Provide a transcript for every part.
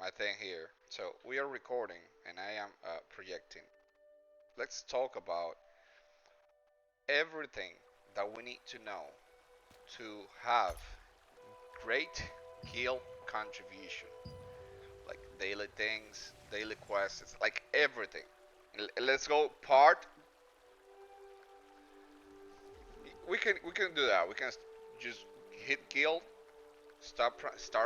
my thing here. So we are recording, and I am projecting. Let's talk about everything that we need to know to have great guild contribution, like daily things, daily quests, it's like everything. Let's go part. We can do that. We can just hit guild. Start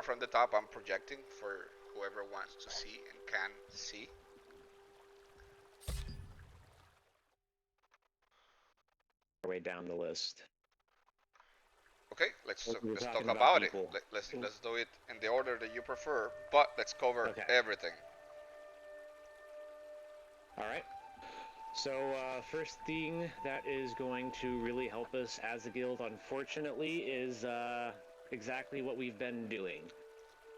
from the top. I'm projecting for whoever wants to see and can see. Way down the list. Okay, let's We're let's talk talking about about it. people. Let's do it in the order that you prefer, but let's cover Okay. everything. All right. So first thing that is going to really help us as a guild, unfortunately, is exactly what we've been doing.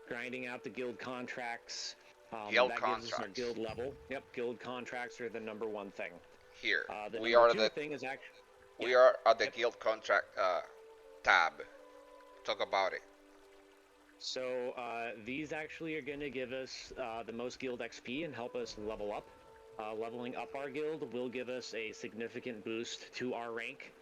Grinding out the guild contracts. Guild That gives us our contracts. guild level. Yep, guild contracts are the #1 thing. Here The we number are two the thing is actually... we Yeah. are at the Yep. guild contract tab. Talk about it. So these actually are going to give us the most guild XP and help us level up. Leveling up our guild will give us a significant boost to our rank.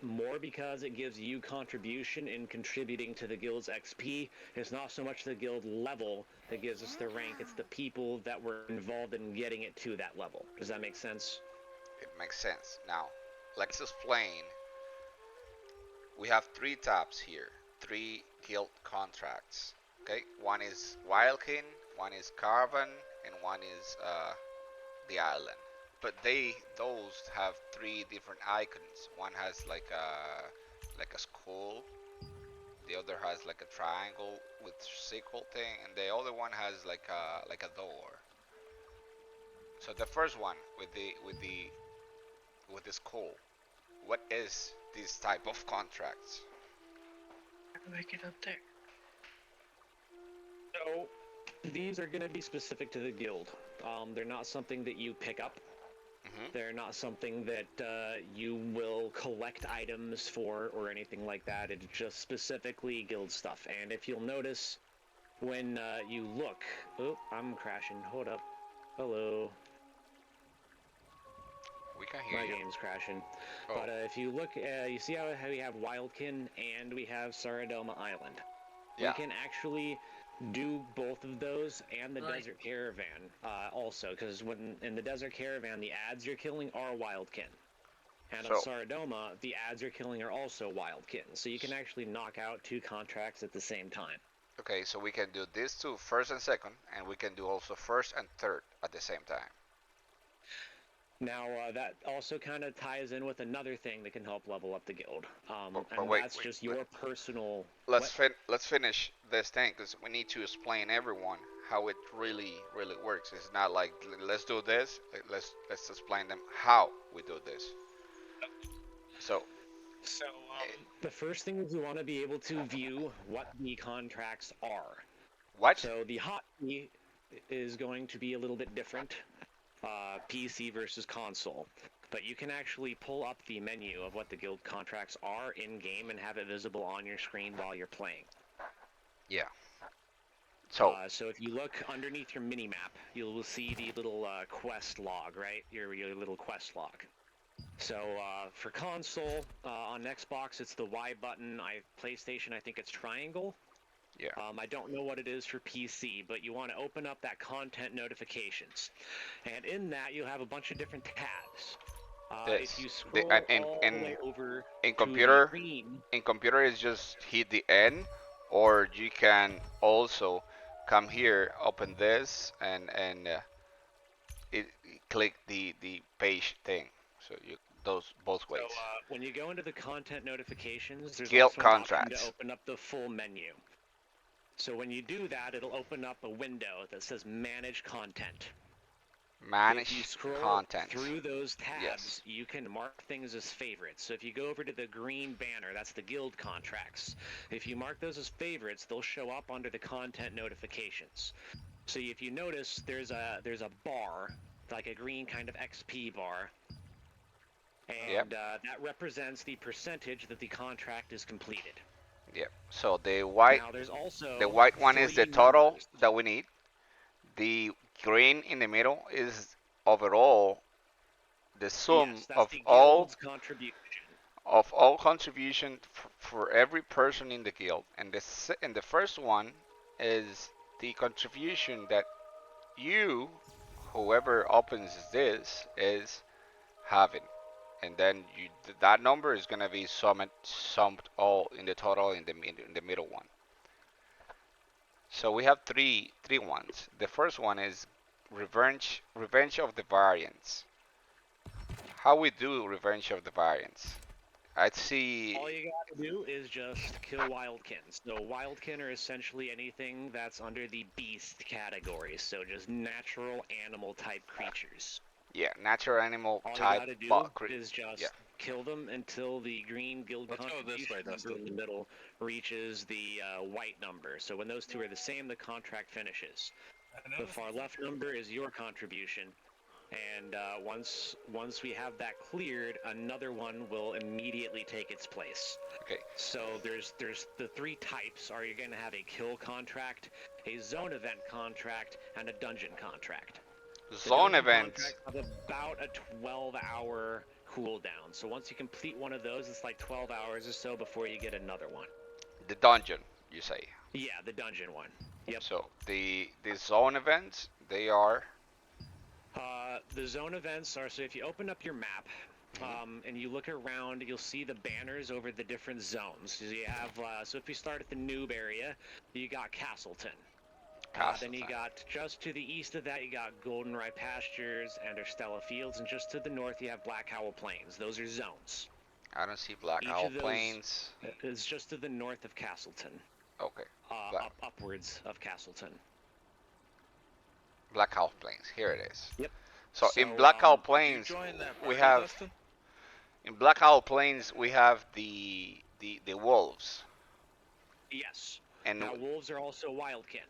More because it gives you contribution in contributing to the guild's XP. It's not so much the guild level that gives us the rank, it's the people that were involved in getting it to that level. Does that make sense? It makes sense. Now, let's explain. We have three tabs here, three guild contracts. Okay, one is Wildkin, one is Caravan, and one is the island. But those have three different icons. One has like a skull, the other has like a triangle with sequel thing, and the other one has like a door. So the first one with the skull, what is this type of contracts? Make it up there. So these are going to be specific to the guild. They're not something that you pick up. They're not something that you will collect items for or anything like that. It's just specifically guild stuff. And if you'll notice, when you look... Oh, I'm crashing. Hold up. Hello. We can hear My you. game's crashing. Oh. But if you look, you see how we have Wildkin and we have Saradoma Island. Yeah. We can actually do both of those and the Desert Caravan also, because when in the Desert Caravan, the ads you're killing are Wildkin. And on Saradoma, the ads you're killing are also Wildkin. So you can actually knock out two contracts at the same time. Okay, so we can do these two first and second, and we can do also first and third at the same time. Now, that also kind of ties in with another thing that can help level up the guild. But wait, that's just your personal... Let's finish this thing, because we need to explain everyone how it really works. It's not like let's do this. Let's explain them how we do this. So the first thing is you want to be able to view what the contracts are. what? So the hotkey is going to be a little bit different, PC versus console. But you can actually pull up the menu of what the guild contracts are in-game and have it visible on your screen while you're playing. Yeah. So if you look underneath your mini-map, you'll see the little quest log, right? Your little quest log. So for console, on Xbox it's the Y button. PlayStation, I think it's triangle. yeah. I don't know what it is for PC, but you want to open up that content notifications. And in that, you'll have a bunch of different tabs. If you scroll all the way over in to computer, the green... in computer is just hit the N, or you can also come here, open this, and it click the page thing. So you those both ways. So when you go into the content notifications, there's Guild also an option contracts. to open up the full menu. So when you do that, it'll open up a window that says Manage Content. Manage if you scroll content. through those tabs, Yes. you can mark things as favorites. So if you go over to the green banner, that's the guild contracts. If you mark those as favorites, they'll show up under the content notifications. So if you notice, there's a bar, like a green kind of XP bar, and that represents the percentage that the contract is completed. Yeah. So Now there's the also white one is the three total numbers. that we need. The green in the middle is overall the sum Yes, that's the all guild's contribution. of all contribution for every person in the guild, and the first one is the contribution that you, whoever opens this, is having, and then that number is gonna be summed all in the total in the middle one. So we have three ones. The first one is revenge of the variants. How we do revenge of the variants? I see. All you gotta do is just kill wildkins. So wildkin are essentially anything that's under the beast category, so just natural animal type creatures. Yeah, natural animal All you type, gotta do but is yeah. just kill them until the green guild Let's go this way, contribution number in Dustin. the middle reaches the white number. So when those two are the same, the contract finishes. The far left number is your contribution, and once we have that cleared, another one will immediately take its place. Okay. So there's the three types. Are you going to have a kill contract, a zone event contract, and a dungeon contract? The Zone dungeon events. contracts have about a 12-hour cooldown. So once you complete one of those, it's like 12 hours or so before you get another one. The dungeon, you say. Yeah, the dungeon one. Yep. So the zone events, they are. The zone events are, so if you open up your map, and you look around, you'll see the banners over the different zones. So you have, so if you start at the noob area, you got Castleton. Then you Castleton. got, just to the east of that, you got Goldenrye Pastures and Erstella Fields, and just to the north, you have Black Howell Plains. Those are zones. I don't see Black Each Owl of those Plains. is just to the north of Castleton, Okay. Black, upwards of Castleton. Black Owl Plains. Here it is. Yep. So, So, in Black Owl Did you Plains, join that we party, have Dustin? in Black Owl Plains we have the wolves, Yes. and Now, wolves are also wildkin.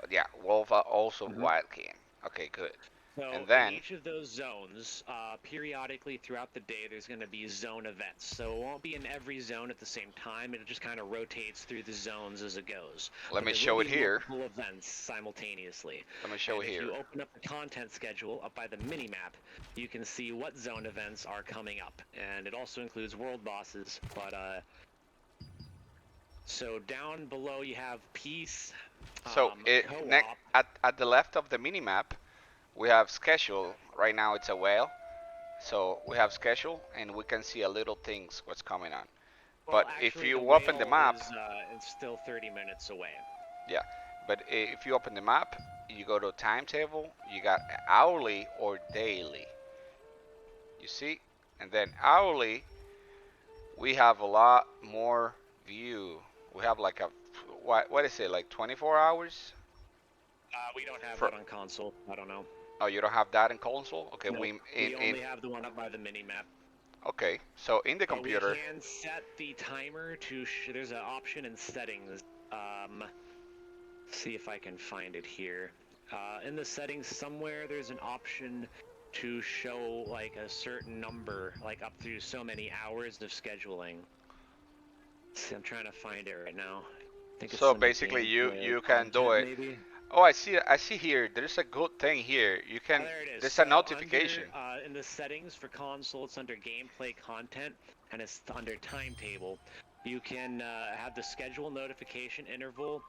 yeah, wolves are also Mhm. wild king. Okay, good. So And then in each of those zones, periodically throughout the day, there's going to be zone events. So it won't be in every zone at the same time. It just kind of rotates through the zones as it goes. let me There show will it be here. multiple events simultaneously. Let me show And it if here. you open up the content schedule up by the mini-map, you can see what zone events are coming up. And it also includes world bosses, but so down below you have peace, So co-op. at the left of the mini map, we have schedule. Right now it's a whale. So we have schedule, and we can see a little things what's coming on. Well, But if actually, the you open the whale map, is it's still 30 minutes away. yeah. But if you open the map, you go to timetable. You got hourly or daily. You see, and then hourly, we have a lot more view. We have like a what is it, like 24 hours? We don't have For that on console. I don't know. oh, you don't have that in console? Okay, Nope. we We in only have the one up by the mini map. okay. So in the But we computer, can set the timer to. There's an option in settings. See if I can find it here. In the settings somewhere, there's an option to show like a certain number, like up through so many hours of scheduling. See, I'm trying to find it right now. I think it's so in the basically you can do content, it. maybe. Oh, I see here. There's a good thing here. You can. There it is. There's So a notification. under, in the settings for console, it's under gameplay content, and it's under timetable. You can have the schedule notification interval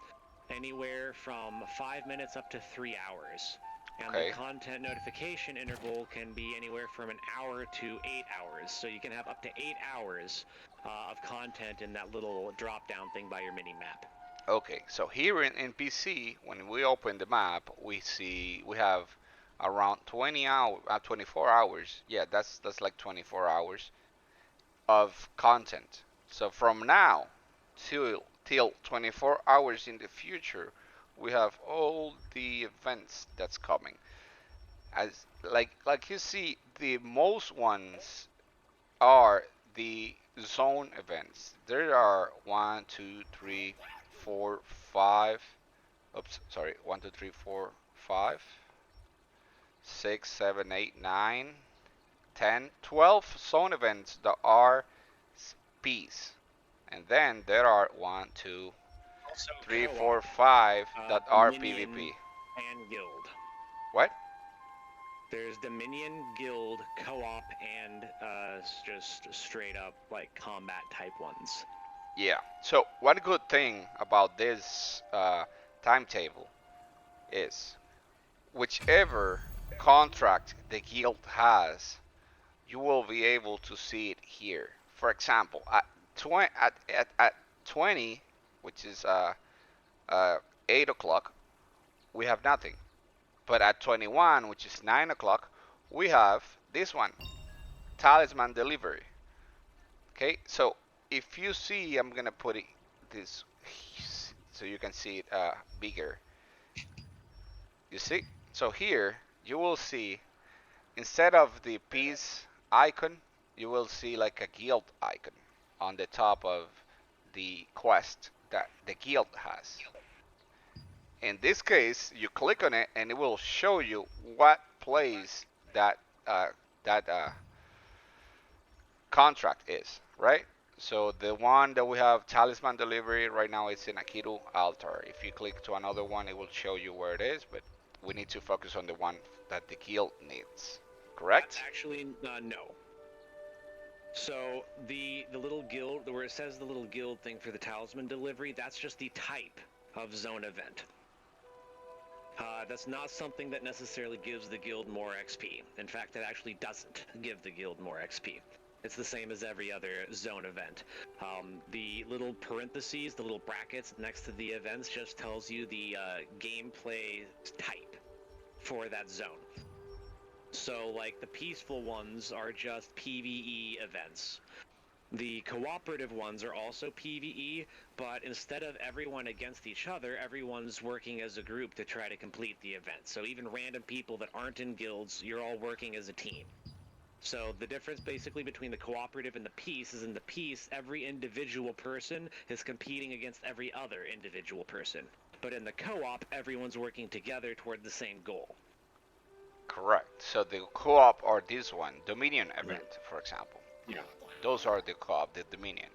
anywhere from 5 minutes up to 3 hours. And Okay. the content notification interval can be anywhere from an hour to 8 hours. So you can have up to 8 hours of content in that little drop down thing by your mini map. Okay, so here in PC, when we open the map, we see we have around 20 hours, 24 hours. Yeah, that's like 24 hours of content. So from now till 24 hours in the future, we have all the events that's coming. As like you see, the most ones are the zone events. There are 1, 2, 3, 4, 5. Oops, sorry. 1, 2, 3, 4, 5, 6, 7, 8, 9, 10, 12 zone events that are peace. And then there are 1, 2, Also 3, co-op, 4, 5 that are Dominion, PvP. and Guild. What? There's Dominion, Guild, co-op, and just straight up like combat type ones. Yeah. So one good thing about this timetable is whichever contract the guild has, you will be able to see it here. For example, at 20, which is 8 o'clock, we have nothing. But at 21, which is 9 o'clock, we have this one, talisman delivery. Okay, so if you see, I'm gonna put it this so you can see it bigger. You see? So here you will see, instead of the peace icon, you will see like a guild icon on the top of the quest that the guild has. In this case, you click on it and it will show you what place that uh, that contract is, right? So the one that we have talisman delivery right now is in Akiru altar. If you click to another one, it will show you where it is, but we need to focus on the one that the guild needs. Correct? Actually, no. So the little guild, where it says the little guild thing for the talisman delivery, that's just the type of zone event. That's not something that necessarily gives the guild more XP. In fact, it actually doesn't give the guild more XP. It's the same as every other zone event. The little parentheses, the little brackets next to the events just tells you the gameplay type for that zone. So, like, the peaceful ones are just PvE events. The cooperative ones are also PvE, but instead of everyone against each other, everyone's working as a group to try to complete the event. So even random people that aren't in guilds, you're all working as a team. So the difference basically between the cooperative and the peace is in the peace, every individual person is competing against every other individual person. But in the co-op, everyone's working together toward the same goal. Correct. So the co-op are this one, Dominion event, for example. Yeah. Those are the co-op, the Dominion.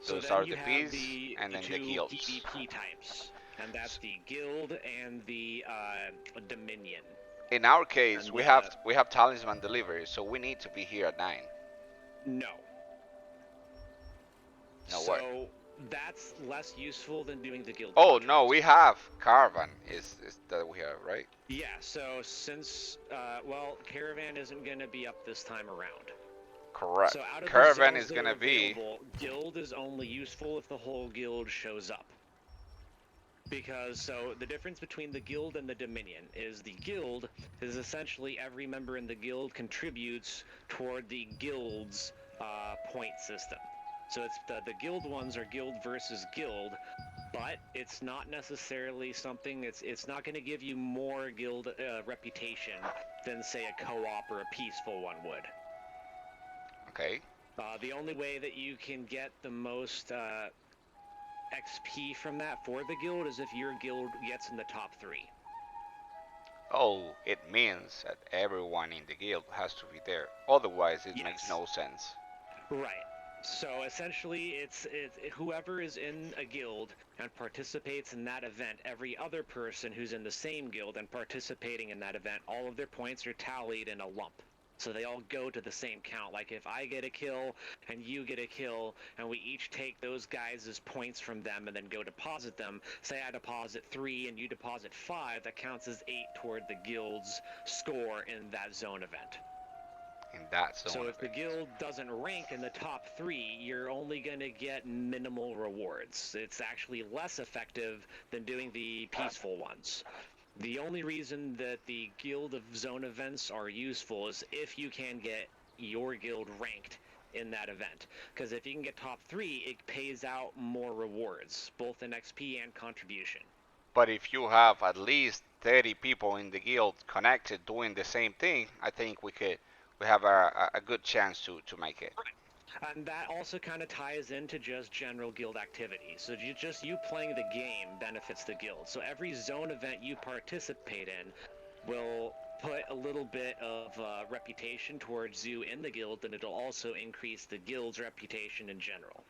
So Those then are you the have peace and the then the two guilds. PvP types, and that's the guild and the Dominion. In our case, And we have talisman delivery, so we need to be here at 9. no. No what? So that's less useful than doing the guild. Oh contract. no, we have caravan. Is that we have, right? Yeah. So since well, caravan isn't going to be up this time around. Correct. So out of Caravan the is zones gonna that are be. available, guild is only useful if the whole guild shows up. Because so the difference between the guild and the dominion is the guild is essentially every member in the guild contributes toward the guild's point system. So it's the guild ones are guild versus guild, but it's not necessarily something. It's not going to give you more guild reputation than say a co-op or a peaceful one would. Okay. The only way that you can get the most XP from that for the guild is if your guild gets in the top 3. Oh, it means that everyone in the guild has to be there. Otherwise, it makes Yes. no sense. Right. So essentially, it's whoever is in a guild and participates in that event, every other person who's in the same guild and participating in that event, all of their points are tallied in a lump. So they all go to the same count. Like if I get a kill and you get a kill, and we each take those guys' points from them and then go deposit them. Say I deposit 3 and you deposit 5, that counts as 8 toward the guild's score in that zone event. In that zone. So if the guild doesn't rank in the top 3, you're only going to get minimal rewards. It's actually less effective than doing the peaceful ones. The only reason that the Guild of Zone events are useful is if you can get your guild ranked in that event. Because if you can get top 3, it pays out more rewards, both in XP and contribution. But if you have at least 30 people in the guild connected doing the same thing, I think we have a good chance to make it. And that also kind of ties into just general guild activity. So you playing the game benefits the guild. So every zone event you participate in will put a little bit of reputation towards you in the guild, and it'll also increase the guild's reputation in general.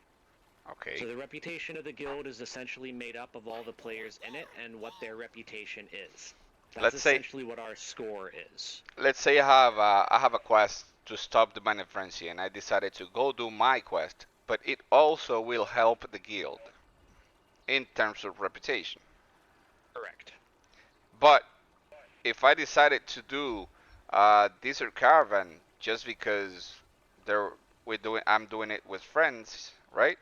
Okay. So the reputation of the guild is essentially made up of all the players in it and what their reputation is. That's Let's say essentially what our score is. I have a quest to stop the Mana Frenzy, and I decided to go do my quest, but it also will help the guild in terms of reputation. Correct. But if I decided to do Desert Caravan just because there I'm doing it with friends, right?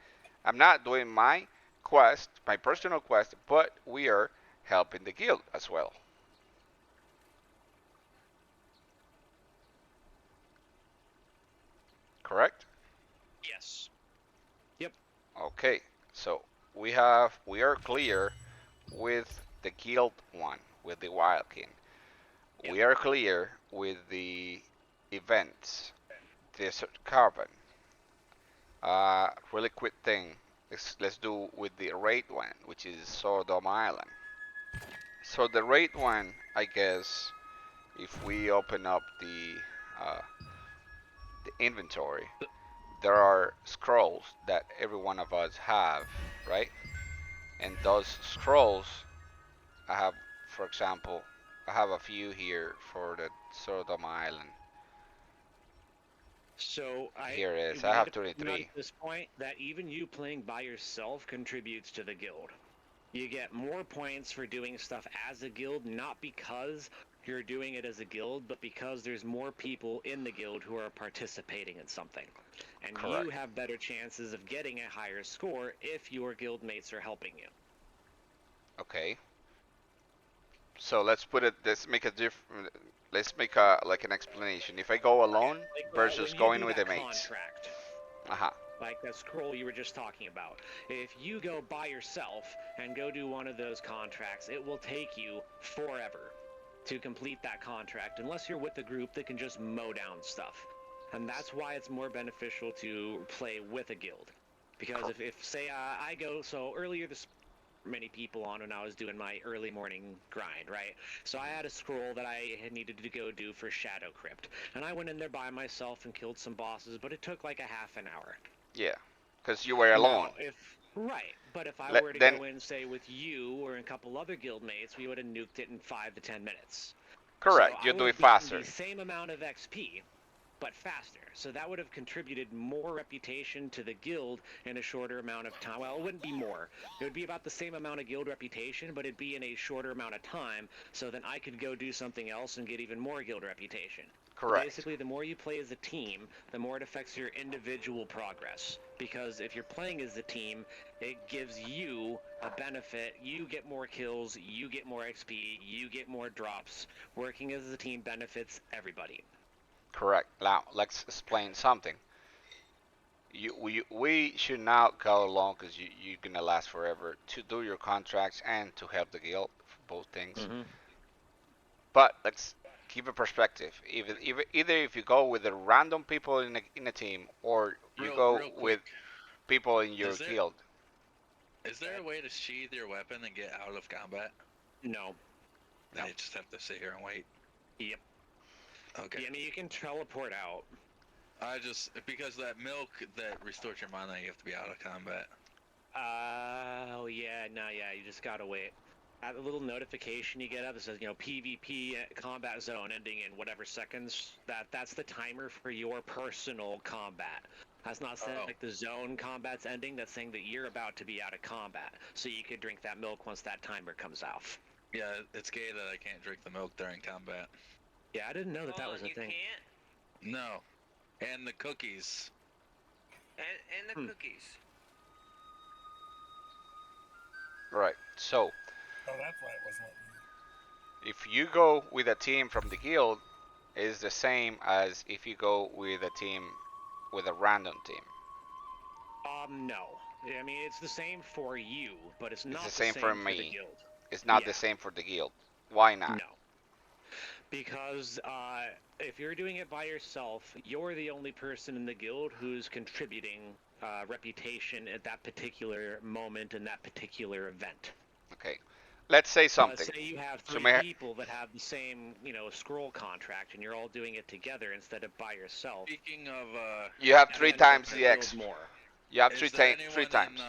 I'm not doing my quest, my personal quest, but we are helping the guild as well. Correct? Yes. Yep. Okay. So we are clear with the guild one, with the Wild King. Yep. We are clear with the events, Desert Caravan. Really quick thing. Let's do with the raid one, which is Sodom Island. So the raid one, I guess, if we open up the inventory, there are scrolls that every one of us have, right? And those scrolls, I have, for example, I have a few here for the Sodom Island. So Here it is. we I need have to note 23. at this point that even you playing by yourself contributes to the guild. You get more points for doing stuff as a guild, not because you're doing it as a guild, but because there's more people in the guild who are participating in something. And you Correct. have better chances of getting a higher score if your guild mates are helping you. Okay. So let's put it. Let's make a different. Let's make a like an explanation. If I go alone Like versus when you going do with that the mates. contract, Uh-huh. like that scroll you were just talking about. If you go by yourself and go do one of those contracts, it will take you forever to complete that contract unless you're with a group that can just mow down stuff. And that's why it's more beneficial to play with a guild. Because if say, I go, so earlier this many people on when I was doing my early morning grind, right? So I had a scroll that I had needed to go do for Shadow Crypt. And I went in there by myself and killed some bosses, but it took like a half an hour. Yeah, because you were alone. Now, but if I Let, were to then go in, say, with you or a couple other guild mates, we would have nuked it in 5 to 10 minutes. So correct. I You would do it have gotten faster. the same amount of XP, but faster. So that would have contributed more reputation to the guild in a shorter amount of time. Well, it wouldn't be more. It would be about the same amount of guild reputation, but it'd be in a shorter amount of time, so then I could go do something else and get even more guild reputation. So Correct. basically, the more you play as a team, the more it affects your individual progress. Because if you're playing as a team, it gives you a benefit. You get more kills, you get more XP, you get more drops. Working as a team benefits everybody. Correct. Now let's explain something. We should not go alone because you're gonna last forever to do your contracts and to help the guild for both things. Mm-hmm. But let's keep a perspective. Either if you go with the random people in a team or you go Real with quick. people in your Is there guild. is there a way to sheathe your weapon and get out of combat? No. Then you just have to sit here and wait. Yep. Okay. Yeah, I mean, you can teleport out. I just because that milk that restores your mana, you have to be out of combat. Oh, yeah, no, yeah, you just gotta wait. That little notification you get up that says, PvP combat zone ending in whatever seconds, that's the timer for your personal combat. That's not saying like the zone combat's ending, that's saying that you're about to be out of combat. So you could drink that milk once that timer comes off. Yeah, it's gay that I can't drink the milk during combat. Yeah, I didn't know that was a thing. You can't? No. And the cookies. And the cookies. Right. So Oh, that's why it wasn't letting me. if you go with a team from the guild, it's the same as if you go with a team with a random team. No. I mean, it's the same for you, but it's not the the same same for for the me. guild. It's not Yeah. the same for the guild. Why not? No. Because if you're doing it by yourself, you're the only person in the guild who's contributing reputation at that particular moment in that particular event. Okay. Let's say something. Say you have So three people that have the same, scroll contract, and you're all doing it together instead of by yourself. Speaking of you have that three benefits times the the guild XP. more. You have Is three there anyone times. in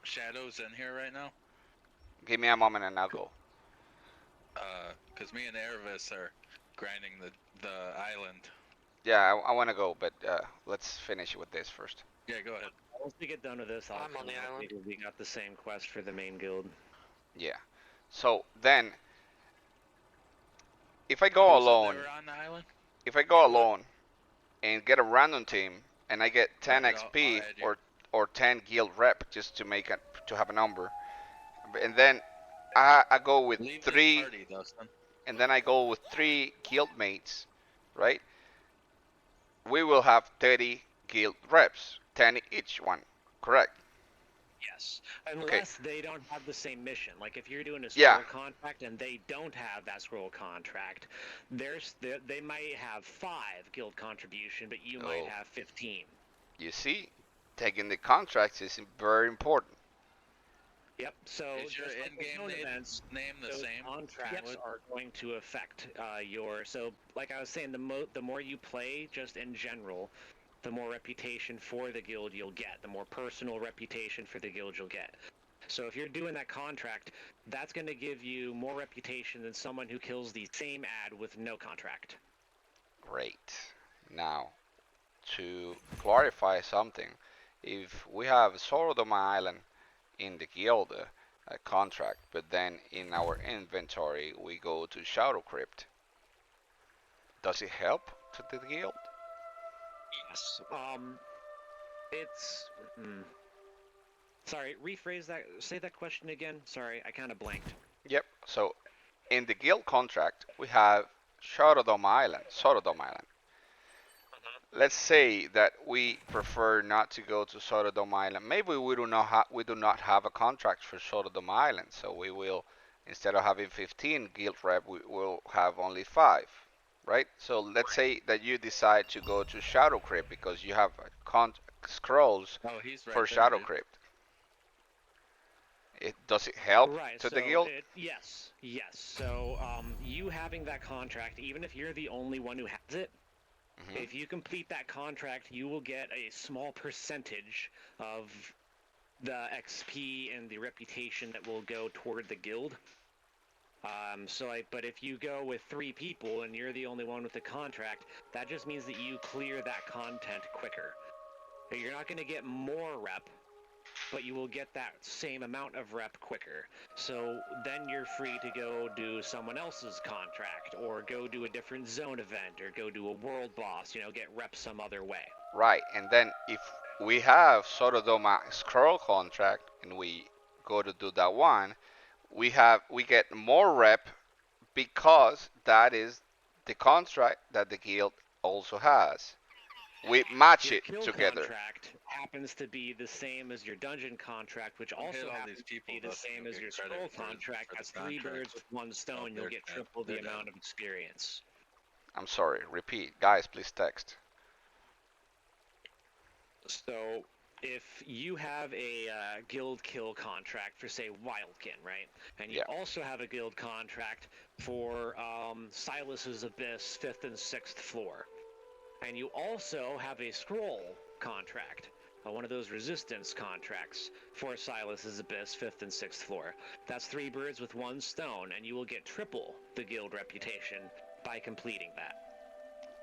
Shadows in here right now? Give me a moment and I'll go. Because me and Ervis are grinding the island. Yeah, I want to go, but let's finish with this first. Yeah, go ahead. Once we get done with this, I'm on the island. We got the same quest for the main guild. Yeah. So then, if I go alone, and get a random team, and I get 10 Alright, XP I'll add you. or 10 guild rep just to make it to have a number, and then I go with Leave three, the party, Dustin. and then I go with 3 guild mates, right? We will have 30 guild reps, 10 each one, correct? Yes, unless they don't have the same mission. Like if you're doing a scroll Yeah. contract and they don't have that scroll contract, they might have 5 guild contribution, but you might have 15. You see, taking the contracts is very important. Yep. So is your in-game name the same? Contracts are going to affect your. So, like I was saying, the more you play, just in general, the more reputation for the guild you'll get. The more personal reputation for the guild you'll get. So if you're doing that contract, that's going to give you more reputation than someone who kills the same ad with no contract. Great. Now, to clarify something, if we have Sorodoma Island in the guild contract, but then in our inventory we go to Shadow Crypt, does it help to the guild? Yes. It's. Sorry, rephrase that. Say that question again. Sorry, I kind of blanked. Yep. So, in the guild contract we have Sorodoma Island. Let's say that we prefer not to go to Sodom Island. Maybe we do not have a contract for Sodom Island, so we will, instead of having 15 guild rep, we will have only 5, right? So let's say that you decide to go to Shadow Crypt because you have scrolls for Shadow Crypt. Does it help to the guild? Yes. So you having that contract, even if you're the only one who has it, if you complete that contract, you will get a small percentage of the XP and the reputation that will go toward the guild. But if you go with 3 people and you're the only one with the contract, that just means that you clear that content quicker. You're not going to get more rep, but you will get that same amount of rep quicker. So then you're free to go do someone else's contract, or go do a different zone event, or go do a world boss, get rep some other way. Right, and then if we have Sodoma scroll contract and we go to do that one, we get more rep because that is the contract that the guild also has. We match it together. Contract happens to be the same as your dungeon contract, which also happens to be the same as your scroll contract. That's 3 birds with 1 stone. You'll get triple the amount of experience. I'm sorry, repeat. Guys, please text. So, if you have a guild kill contract for, say, Wildkin, right? And you also have a guild contract for Silas's Abyss 5th and 6th floor. And you also have a scroll contract, one of those resistance contracts for Silas's Abyss 5th and 6th floor. That's 3 birds with 1 stone, and you will get triple the guild reputation by completing that.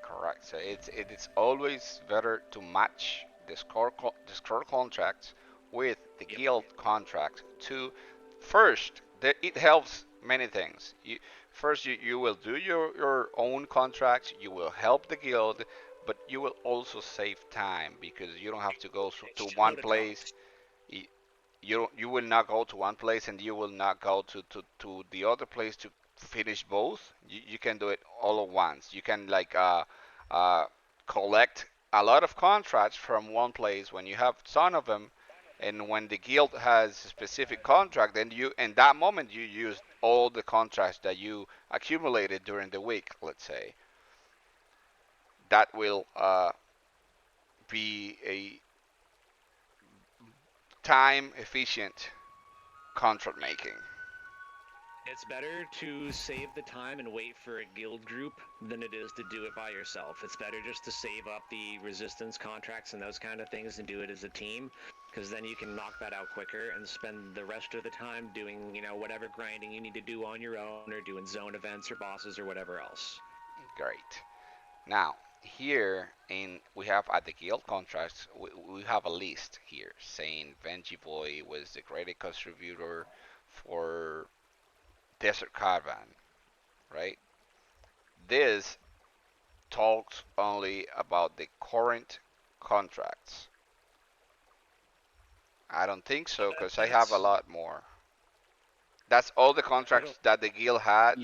Correct. So it's always better to match the scroll contracts with the guild contract. First, it helps many things. You will do your own contracts. You will help the guild, but you will also save time because you don't have to go to one place. You will not go to one place and you will not go to the other place to finish both. You can do it all at once. You can collect a lot of contracts from one place when you have ton of them, and when the guild has a specific contract, then you in that moment you use all the contracts that you accumulated during the week. Let's say that will be a time efficient contract making. It's better to save the time and wait for a guild group than it is to do it by yourself. It's better just to save up the resistance contracts and those kind of things and do it as a team, because then you can knock that out quicker and spend the rest of the time doing, you know, whatever grinding you need to do on your own or doing zone events or bosses or whatever else. Great. Now, here we have at the guild contracts, we have a list here saying Benji Boy was the greatest contributor for Desert Caravan, right? This talks only about the current contracts. I don't think so, because I have a lot more. That's all the contracts that the guild had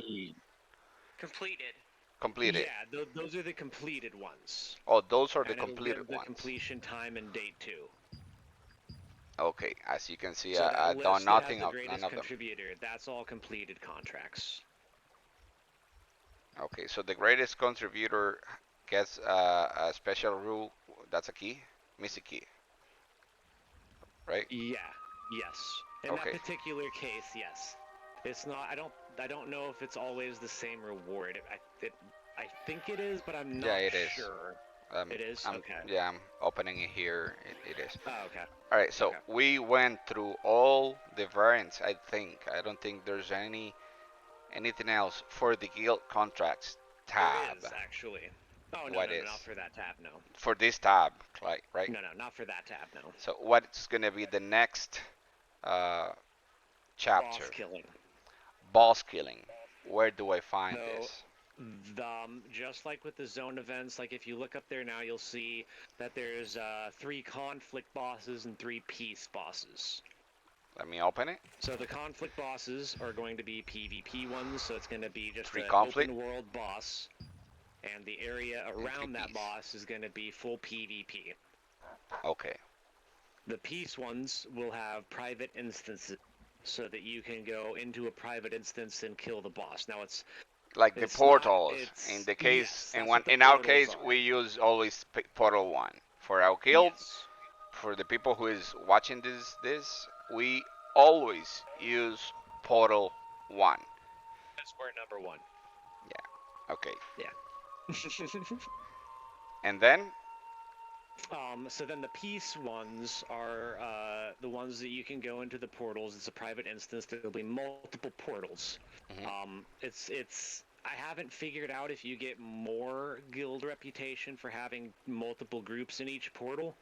Completed. completed. Yeah, those are the completed ones. Oh, those are the And it'll completed give the ones. completion time and date too. Okay, as you can see, So I that done list that nothing has the of none greatest of them. contributor, that's all completed contracts. Okay, so the greatest contributor gets a special rule. That's a key, miss a key, right? Yeah, yes. In Okay. that particular case, yes. It's not. I don't know if it's always the same reward. I think it is, but I'm not Yeah, it is. sure. It is. Okay. Yeah, I'm opening it here. It is. Oh, okay. All right, so Okay. we went through all the variants. I think. I don't think there's anything else for the guild contracts tab. There is actually. Oh no, What no, is? no, not for that tab, no. For this tab, right? No, no, not for that tab, no. So what's gonna be the next chapter? Boss killing. Boss killing. Where do I find So, this? just like with the zone events, like if you look up there now, you'll see that there's 3 conflict bosses and 3 peace bosses. Let me open it. So the conflict bosses are going to be PvP ones, so it's going to be just 3 an conflict? open world boss, and the area around that peace. boss is going to be full PvP. Okay. The peace ones will have private instances, so that you can go into a private instance and kill the boss. Now it's Like the It's portals. not- it's- In the case, yes, in that's one, what the in our portals case, are. we use always portal 1 for our guild. yes. For the people who is watching this, we always use portal 1. That's where number 1. Okay. Yeah. And then So then the peace ones are the ones that you can go into the portals. It's a private instance. There'll be multiple portals. Mhm. I haven't figured out if you get more guild reputation for having multiple groups in each portal,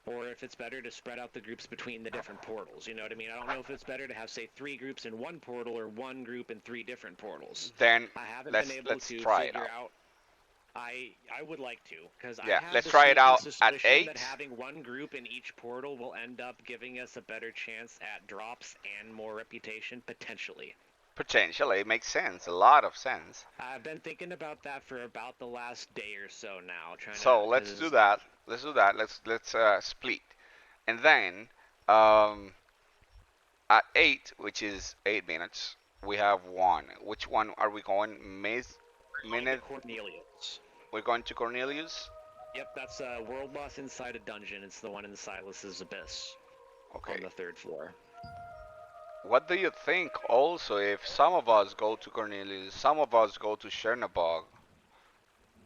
or if it's better to spread out the groups between the different portals. You know what I mean? I don't know if it's better to have, say, 3 groups in one portal or 1 group in 3 different portals. then I haven't let's been able to try it figure out. out. I would like to, because Yeah, I have let's the try it sneaking out at suspicion 8. that having 1 group in each portal will end up giving us a better chance at drops and more reputation, potentially. Potentially, it makes sense. A lot of sense. I've been thinking about that for about the last day or so now. So let's do that. Let's do that. Let's split, and then at 8, which is 8 minutes, we have 1. Which one are we going? Minute. Cornelius. We're going to Cornelius. Yep, that's a world boss inside a dungeon. It's the one in Silas's Abyss. Okay. On the 3rd floor. What do you think? Also, if some of us go to Cornelius, some of us go to Chernobog.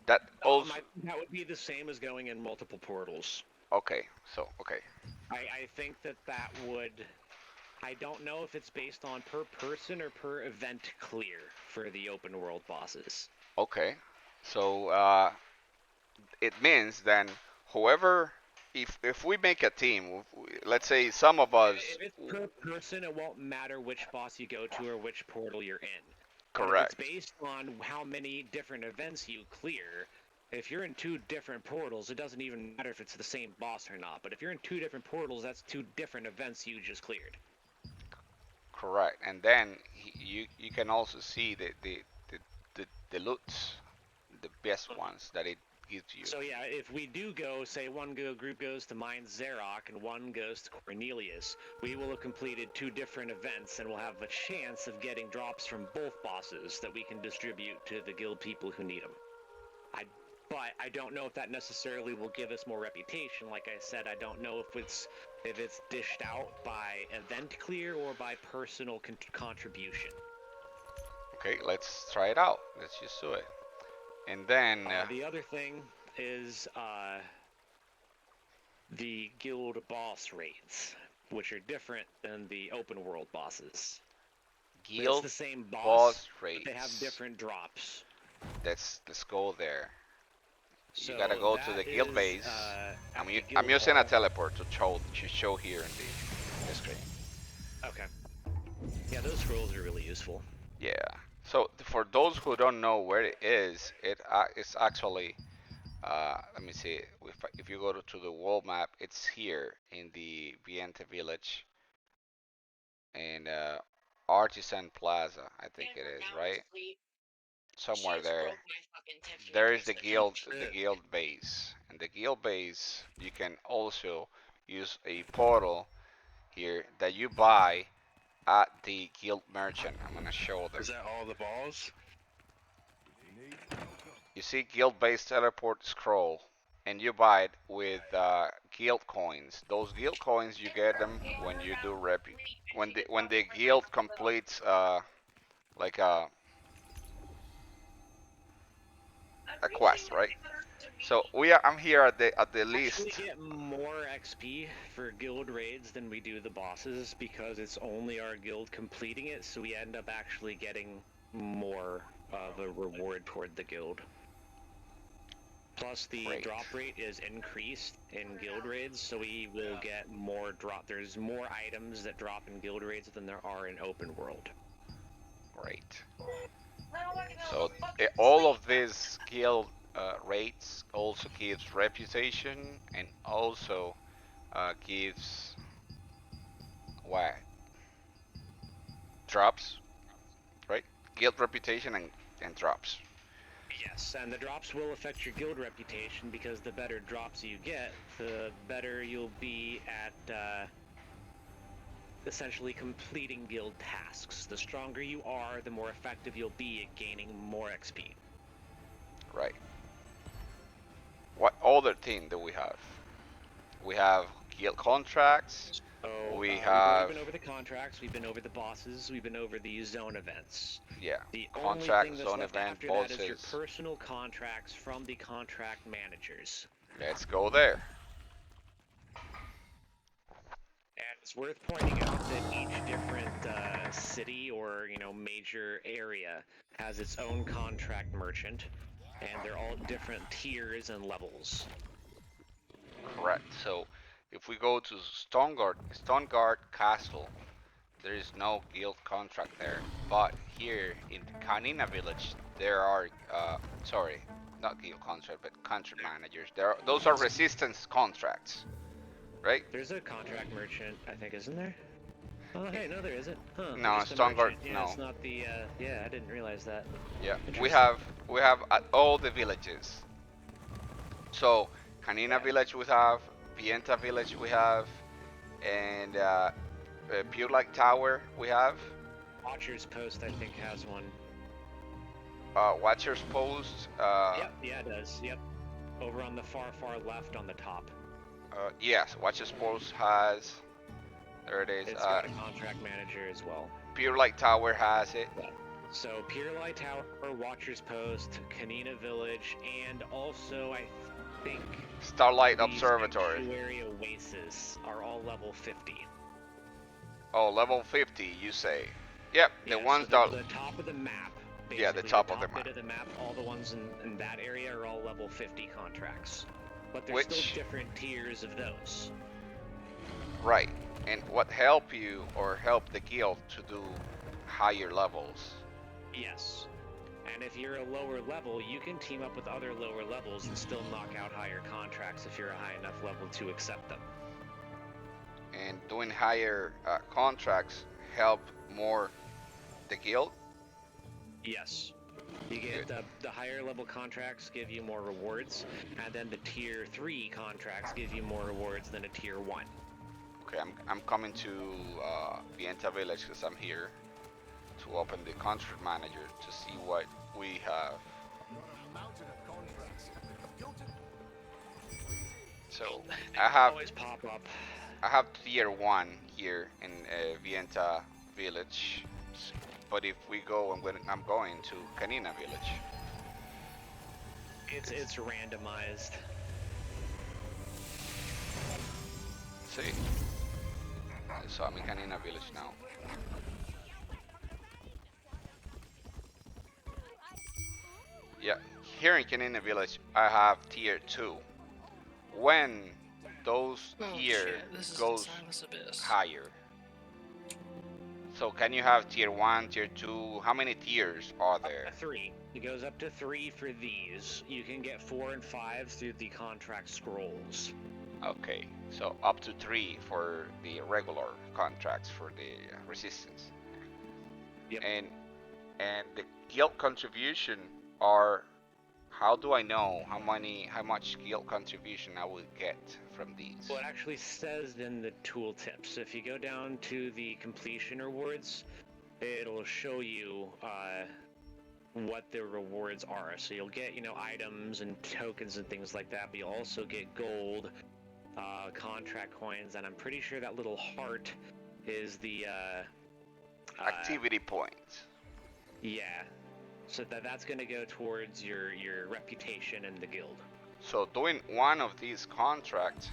That also. That would be the same as going in multiple portals. Okay. So okay. I think that would. I don't know if it's based on per person or per event clear for the open world bosses. Okay. So it means then whoever, if we make a team, let's say some of us. If it's per person, it won't matter which boss you go to or which portal you're in. Correct. But if it's based on how many different events you clear, if you're in 2 different portals, it doesn't even matter if it's the same boss or not. But if you're in 2 different portals, that's 2 different events you just cleared. Correct. And then you can also see the loots, the best ones that it gives you. So yeah, if we do go, say one group goes to Mine Zarok and one goes to Cornelius, we will have completed 2 different events and we'll have a chance of getting drops from both bosses that we can distribute to the guild people who need them. But I don't know if that necessarily will give us more reputation. Like I said, I don't know if it's dished out by event clear or by personal contribution. Okay, let's try it out. Let's just do it. And then The other thing is the guild boss raids, which are different than the open world bosses. It's guild the same boss, boss but they have raids. different drops. Let's go there. So You gotta go to the that guild is, base. at the I'm guild using a hall. teleport to show here in the screen. Okay. Yeah, those scrolls are really useful. Yeah. So for those who don't know where it is, it's actually let me see. If you go to the world map, it's here in the Viente village in Artisan Plaza, I think it is, right? Somewhere there. There is the guild base, and the guild base you can also use a portal here that you buy at the guild merchant. I'm gonna show them. Is that all the balls? You see guild base teleport scroll, and you buy it with guild coins. Those guild coins you get them when you do when the guild completes like a quest, right? So I'm here at the Actually list. get more XP for guild raids than we do the bosses because it's only our guild completing it, so we end up actually getting more of a reward toward the guild. Plus, the Great. drop rate is increased in guild raids, so we will get more drop. There's more items that drop in guild raids than there are in open world. Great. So all of these guild rates also gives reputation and also gives what drops, right? Guild reputation and drops. Yes, and the drops will affect your guild reputation because the better drops you get, the better you'll be at essentially completing guild tasks. The stronger you are, the more effective you'll be at gaining more XP. Right. What other thing do we have? We have guild contracts. So We we've have already been over the contracts, we've been over the bosses, we've been over the zone events. yeah, The only contract, thing that's zone left event, after that is your bosses. personal contracts from the contract managers. Let's go there. And it's worth pointing out that each different city or major area has its own contract merchant, and they're all different tiers and levels. Correct. So if we go to Stonegard Castle, there is no guild contract there. But here in Canina Village, there are sorry, not guild contract, but contract managers. Those are resistance contracts, right? There's a contract merchant, I think, isn't there? Oh, hey, no, there isn't. Huh? No, Just a Stonegard, merchant. Yeah, no. it's not the. Yeah, I didn't realize that. Yeah, Interesting. we have at all the villages. So Canina Village we have, Pienta Village we have, and Pure Light Tower we have. Watcher's Post, I think, has one. Watcher's Post. Yep, yeah, it does. Yep. Over on the far left on the top. Yes, Watcher's Post has. There it is. It's got a contract manager as well. Pure Light Tower has it. Yeah. So Pure Light Tower, Watcher's Post, Canina Village, and also I think Starlight the Observatory. Sanctuary Oasis are all level 50. Oh, level 50, you say? Yep, Yeah, the ones so that. the top of the map. Yeah, the top of the map. Bit of the map. All the ones in that area are all level 50 contracts, but there's Which- still different tiers of those. Right. And what help you or help the guild to do higher levels? Yes. And if you're a lower level, you can team up with other lower levels and still knock out higher contracts if you're a high enough level to accept them. And doing higher contracts help more the guild? Yes. You get the higher level contracts give you more rewards, and then the tier 3 contracts give you more rewards than a tier 1. Okay, I'm coming to Vienta Village because I'm here to open the contract manager to see what we have. So I have Always pop up. I have tier 1 here in Vienta Village, But if we go, I'm going to Canina Village. It's randomized. See? So I'm in Canina Village now. Yeah, here in Canina Village, I have tier 2. When those Oh tier shit, this is goes Silas Abyss. higher. So can you have tier 1, tier 2? How many tiers are there? 3. It goes up to 3 for these. You can get 4 and 5 through the contract scrolls. Okay, so up to 3 for the regular contracts for the resistance. Yep. And the guild contribution are, how do I know how much guild contribution I will get from these? Well, it actually says in the tooltips. If you go down to the completion rewards, it'll show you what the rewards are. So you'll get, items and tokens and things like that, but you'll also get gold, contract coins, and I'm pretty sure that little heart is the Activity points. Yeah. So that's going to go towards your reputation in the guild. So doing one of these contracts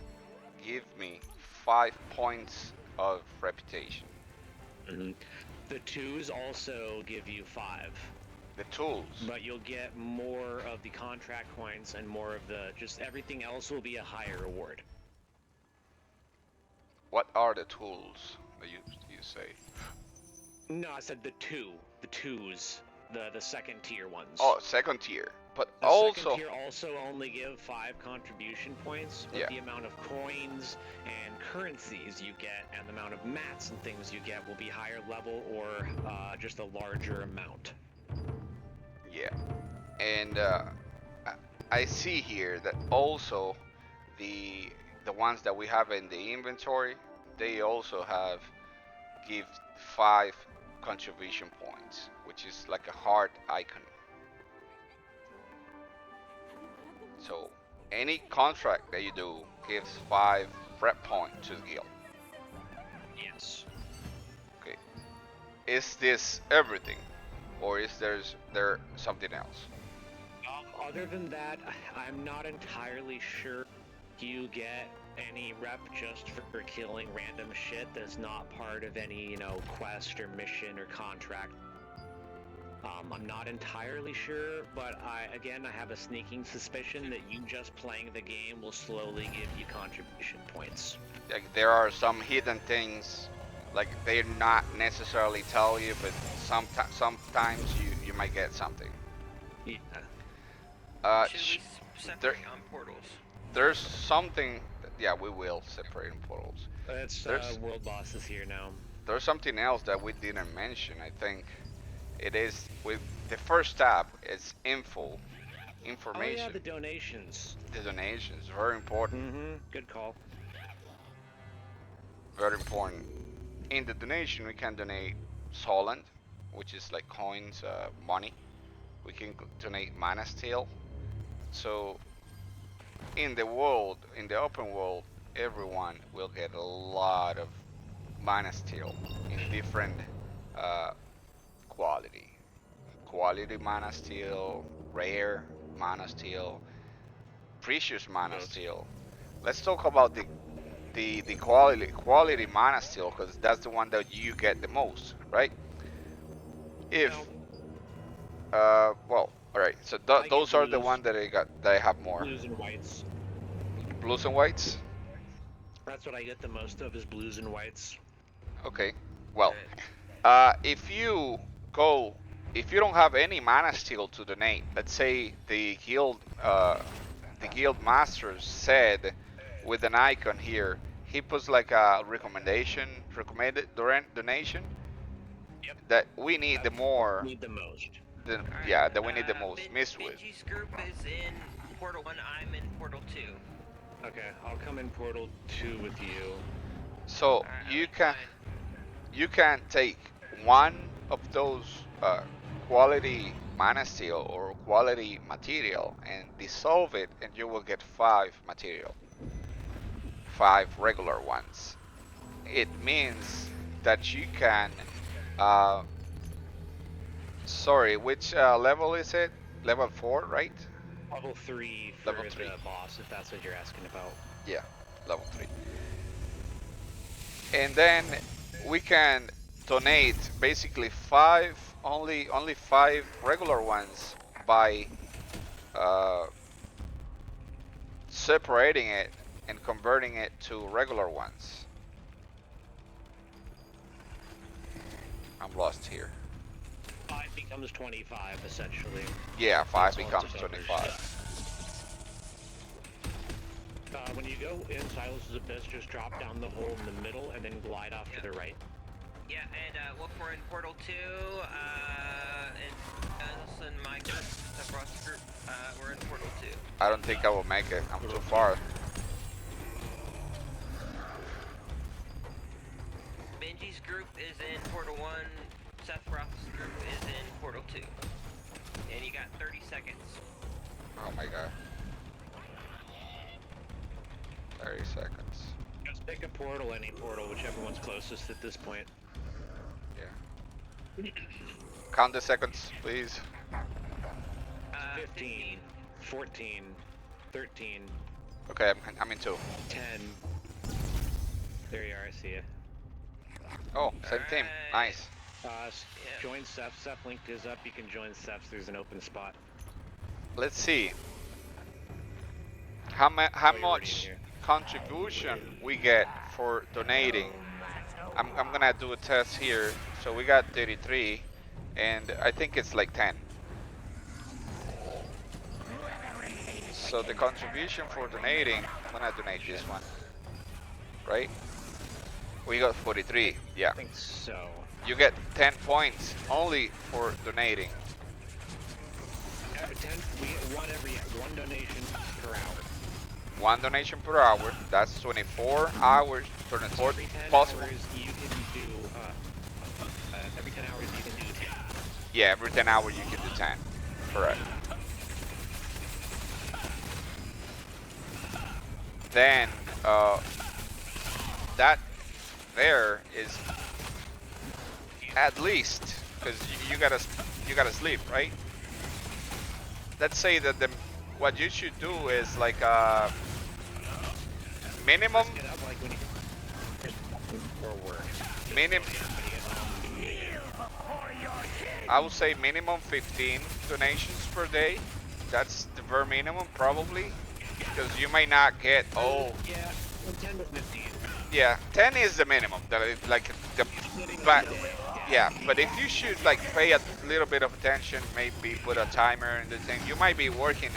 give me 5 points of reputation. Mm-hmm. The 2s also give you 5. The tools. But you'll get more of the contract coins and more of just everything else will be a higher reward. What are the tools that you say? No, I said the 2s, the second tier ones. Oh, second tier. But the also second tier also only give 5 contribution points, but yeah. the amount of coins and currencies you get and the amount of mats and things you get will be higher level or just a larger amount. Yeah, and I see here that also the ones that we have in the inventory, they also give 5 contribution points, which is like a heart icon. So any contract that you do gives 5 rep point to the guild. Yes. Okay. Is this everything, or is there something else? Other than that, I'm not entirely sure you get any rep just for killing random shit that's not part of any, quest or mission or contract. I'm not entirely sure, but I have a sneaking suspicion that you just playing the game will slowly give you contribution points. Like there are some hidden things, like they not necessarily tell you, but sometimes you might get something. Yeah. Should we separate on portals? There's something. Yeah, we will separate in portals. It's world bosses here now. There's something else that we didn't mention. I think it is with the first tab. It's information. Oh yeah, the donations. The donations, very important. Mm-hmm. Good call. Very important. In the donation, we can donate Solent, which is like coins, money. We can donate mana steel. So in the world, in the open world, everyone will get a lot of mana steel in different quality. Quality mana steel, rare mana steel, precious mana steel. Let's talk about the quality mana steel, because that's the one that you get the most, right? If well, all right. So those are the ones that I have more. Blues and whites. Blues and whites. That's what I get the most of is blues and whites. Okay. Well, if you don't have any mana steel to donate, let's say the guild masters said with an icon here, he puts like a recommended donation. Yep. That we need the more. Need the most. Yeah, that we need the most. Mistwith. Benji's group is in Portal 1, I'm in Portal 2. Okay, I'll come in Portal 2 with you. So you can take one of those quality mana steel or quality material and dissolve it, and you will get 5 material. 5 regular ones. It means that you can Sorry, which level is it? Level 4, right? Level 3 for Level 3. the boss, if that's what you're asking about. Yeah, level 3. And then we can donate basically only 5 regular ones by separating it and converting it to regular ones. I'm lost here. 5 becomes 25, essentially. Yeah, 5 That's all becomes it covers. 25. When you go in Silas's Abyss, just drop down the hole in the middle and then glide off to the right. Yeah, and look, we're in Portal 2, and us and my group, across the group, we're in Portal 2. I don't think I will make it. I'm too far. Benji's group is in Portal 1, Seth Roth's group is in Portal 2. And you got 30 seconds. Oh my god. 30 seconds. Just pick a portal, any portal, whichever one's closest at this point. Yeah. Count the seconds, please. 15, 14, 13. Okay, I'm in 2. 10. There you are, I see you. Oh, same team. Nice. Join Seth. Seth link is up. You can join Seth's. There's an open spot. Let's see. How you're much contribution we get for donating? I'm gonna do a test here. So we got 33, and I think it's like 10. So the contribution for donating, I'm gonna donate this one, right? We got 43. Yeah. I think so. You get 10 points only for donating. 10. We get one donation per hour. 1 donation per hour. That's 24 hours. 24 every 10 possible. hours you can do. Every 10 hours you can do 10. Yeah, every 10 hours you can do 10. Correct. Then that there is at least, because you gotta sleep, right? Let's say that what you should do is like minimum I would say minimum 15 donations per day. That's the very minimum probably, because you may not get all. Yeah, 10 to 15. Yeah, 10 is the minimum. Like the but yeah, but if you should like pay a little bit of attention, maybe put a timer in the thing, you might be working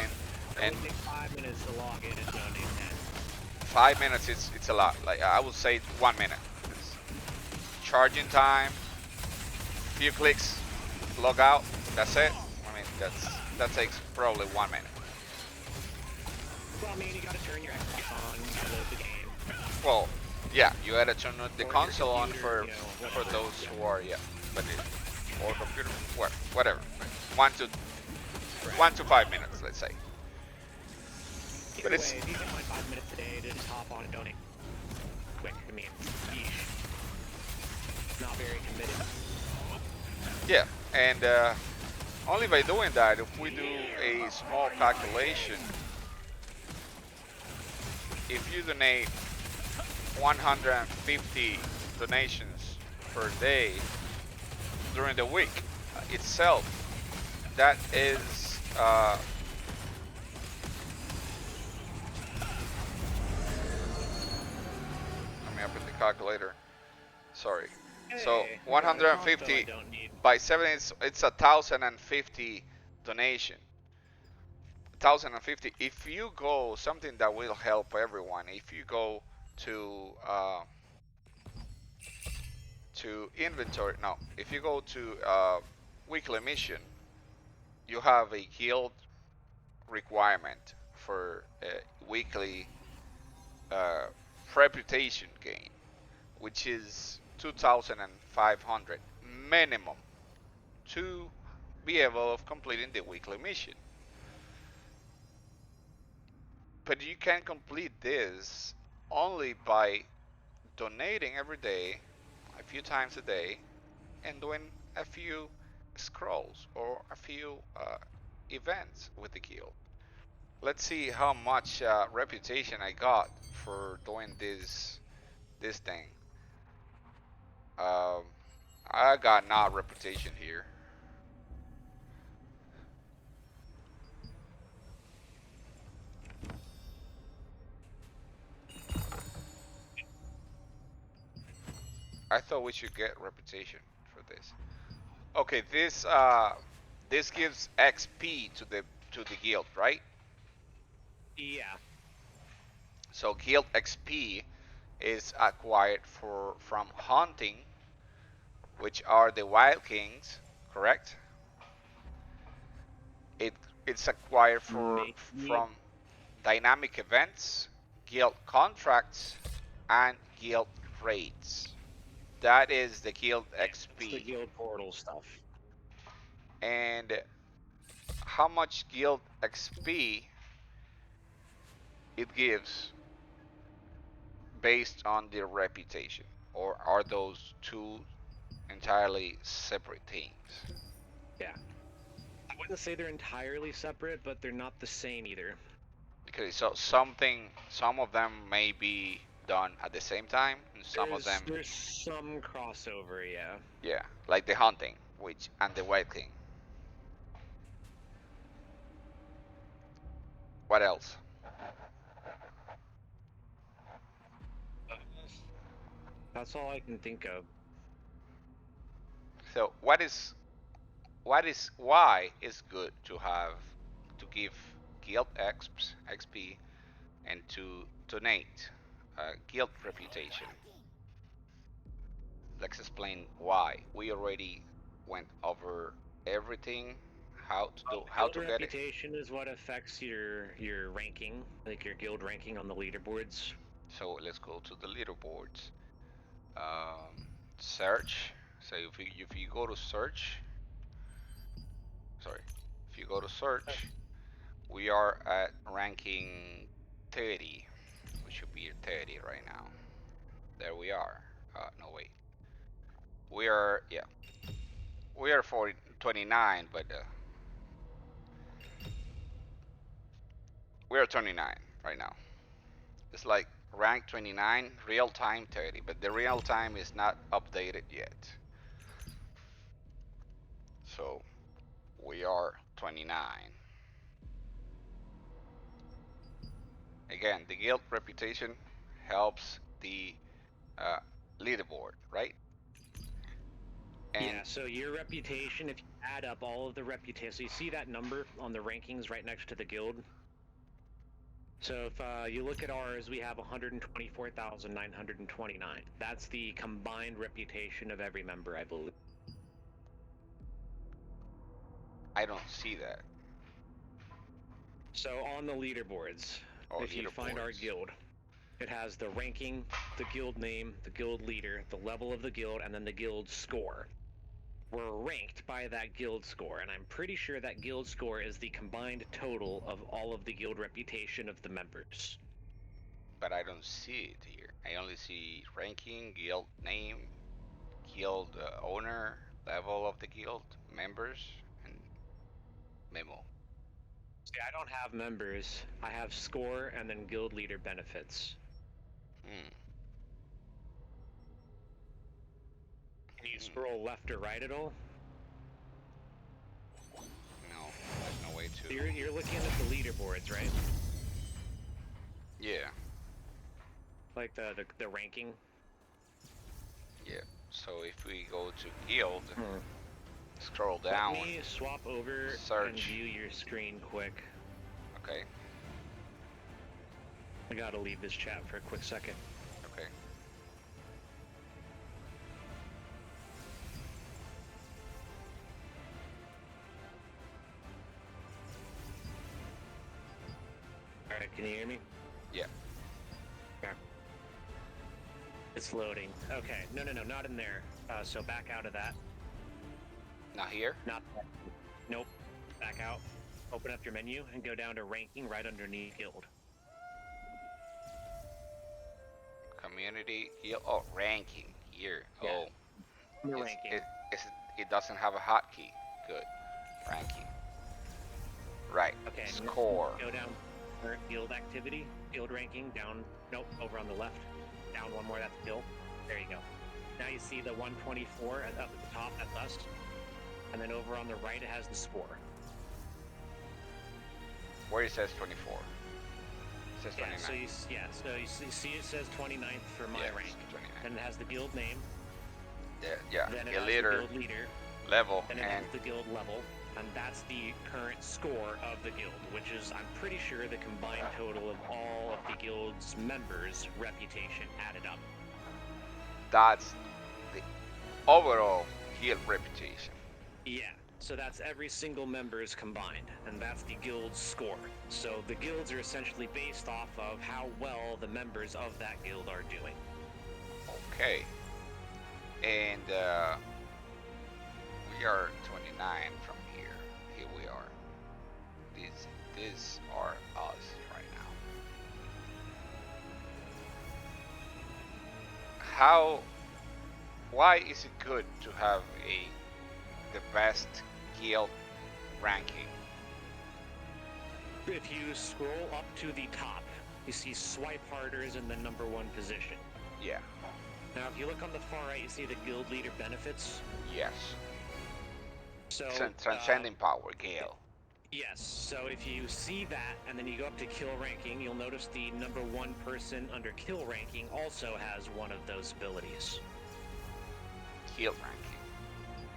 and It takes 5 minutes to log in and donate 10. 5 minutes it's a lot. Like I would say 1 minute. It's charging time, few clicks, log out. That's it. I mean that takes probably 1 minute. Well, I mean, you gotta turn your Xbox on, you gotta load the game. Well, yeah, you gotta turn the Or console your on for computer, you know, for whatever. those who are or computer, whatever. 1 to 5 minutes, let's say. Either But it's way, if you can find 5 minutes a day to just hop on and donate quick, I mean, yeesh. Not very committed. yeah, and only by doing that, if we do a small calculation, if you donate 150 donations per day during the week itself, that is let me open the calculator. Sorry. So Hey, 150 I don't need. by 7 it's 1,050 donation. 1,050. If you go, something that will help everyone, if you go to inventory, no, if you go to weekly mission, you have a guild requirement for weekly reputation gain, which is 2,500 minimum to be able of completing the weekly mission. But you can complete this only by donating every day, a few times a day, and doing a few scrolls or a few events with the guild. Let's see how much reputation I got for doing this thing. Um, I got not reputation here. I thought we should get reputation for this. Okay, this gives XP to the guild, right? Yeah. So guild XP is acquired from hunting, which are the wild kings, correct? It it's acquired Maybe. from dynamic events, guild contracts, and guild raids. That is the guild It's the XP. guild portal stuff. And how much guild XP it gives based on their reputation, or are those two entirely separate things? Yeah. I wouldn't say they're entirely separate, but they're not the same either. Okay, so some of them may be done at the same time, and some of them, There's some crossover, yeah. yeah, like the hunting, which and the wild king. What else? That's all I can think of. So why is good to have to give guild XP and to donate guild reputation? Let's explain why. We already went over everything, how Guild to get it. reputation is what affects your ranking, like your guild ranking on the leaderboards. So let's go to the leaderboards. Um, Search. So if you go to search, sorry, if you go to search, we are at ranking 30. We should be at 30 right now. There we are. No wait. We are, yeah. We are 29, but we are 29 right now. It's like rank 29, real time 30, but the real time is not updated yet. So we are 29. Again, the guild reputation helps the uh, leaderboard, right? And Yeah, so your reputation, if you add up all of the reputation, so you see that number on the rankings right next to the guild? So if you look at ours, we have 124,929. That's the combined reputation of every member, I believe. I don't see that. So on the leaderboards, Oh, if you find our leaderboards. guild, it has the ranking, the guild name, the guild leader, the level of the guild, and then the guild score. We're ranked by that guild score, and I'm pretty sure that guild score is the combined total of all of the guild reputation of the members. But I don't see it here. I only see ranking, guild name, guild owner, level of the guild, members, and memo. See, I don't have members. I have score and then guild leader benefits. Hmm. Can you scroll left or right at all? No, there's no way to. You're looking at the leaderboards, right? Yeah, Like the ranking. yeah. So if we go to guild, Hmm. scroll Let down, me swap over and search. view your screen quick. Okay, I gotta leave this chat for a quick second. okay. Alright, can you hear me? Yeah. Okay. It's loading. Okay, no, not in there. So back out of that. Not here. Not that. Nope. Back out. Open up your menu and go down to ranking right underneath guild. Community guild. Oh, ranking here. Yeah. Oh, The it's, ranking. it doesn't have a hotkey. Good. Ranking. Right. Okay. Score. Go down. Current guild activity, guild ranking, down. Nope, over on the left. Down one more. That's guild. There you go. Now you see the 124 up at the top. That's us. And then over on the right, it has the score. Where it says 24. It says 29. So you see it says 29th for my rank. 29. Then it has the guild name. Yeah. Then it Guild has leader, the guild leader. level, Then it and has the guild level. And that's the current score of the guild, which is, I'm pretty sure, the combined total of all of the guild's members' reputation added up. that's the overall guild reputation. Yeah, so that's every single member's combined, and that's the guild's score. So the guilds are essentially based off of how well the members of that guild are doing. Okay. And we are 29 from here. Here we are. These are us right now. Why is it good to have the best guild ranking? If you scroll up to the top, you see swipe harders in the #1 position. Yeah. Now, if you look on the far right, you see the guild leader benefits. Yes. So Transcending power, Gale. yes. So if you see that, and then you go up to kill ranking, you'll notice the #1 person under kill ranking also has one of those abilities. Guild ranking.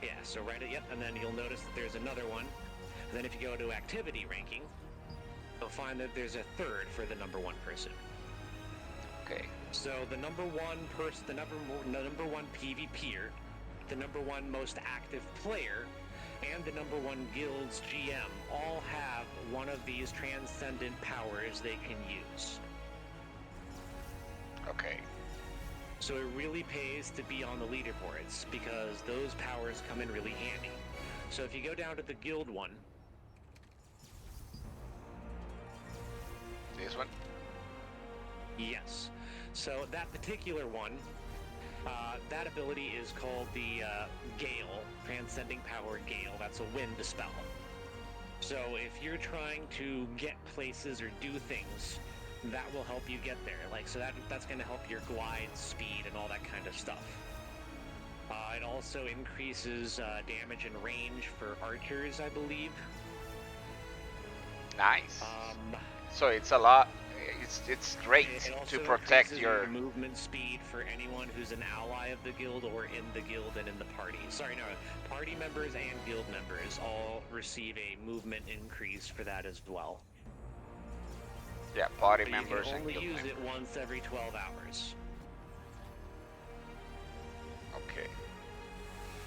Yeah. So yep. And then you'll notice that there's another one. And then if you go to activity ranking, you'll find that there's a third for the #1 person. Okay. So the #1 person, the number one PvPer, the #1 most active player, and the #1 guild's GM all have one of these transcendent powers they can use. Okay. So it really pays to be on the leaderboards because those powers come in really handy. So if you go down to the guild one, This one? yes. So that particular one, that ability is called the Gale, Transcending Power Gale. That's a wind spell. So if you're trying to get places or do things, that will help you get there. So that's going to help your glide speed and all that kind of stuff. It also increases damage and range for archers, I believe. Nice. So it's a lot. It's great It also to protect increases your. movement speed for anyone who's an ally of the guild or in the guild and in the party. Sorry, no, party members and guild members all receive a movement increase for that as well. Yeah, party But members you can and only guild use members. it once every 12 hours. Okay.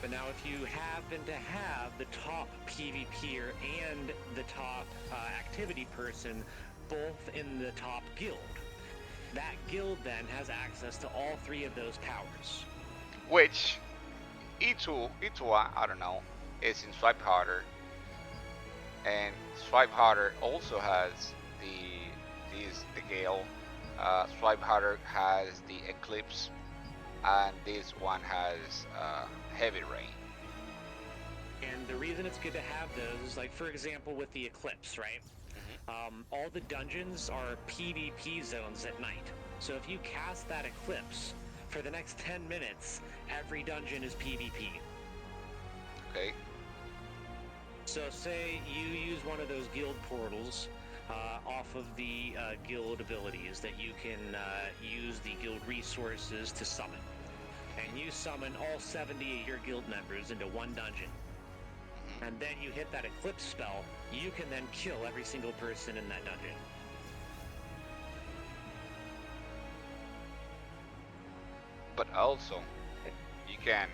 But now if you happen to have the top PvPer and the top activity person both in the top guild, that guild then has access to all three of those powers. Which Itua, I don't know, is in Swipe Harder, and Swipe Harder also has the Gale. Swipe Harder has the Eclipse, and this one has Heavy Rain. And the reason it's good to have those is, for example, with the Eclipse, right? All the dungeons are PvP zones at night. So if you cast that Eclipse, for the next 10 minutes, every dungeon is PvP. Okay. So say you use one of those guild portals off of the guild abilities that you can use the guild resources to summon. And you summon all 70 of your guild members into one dungeon. And then you hit that Eclipse spell, you can then kill every single person in that dungeon. But also, you can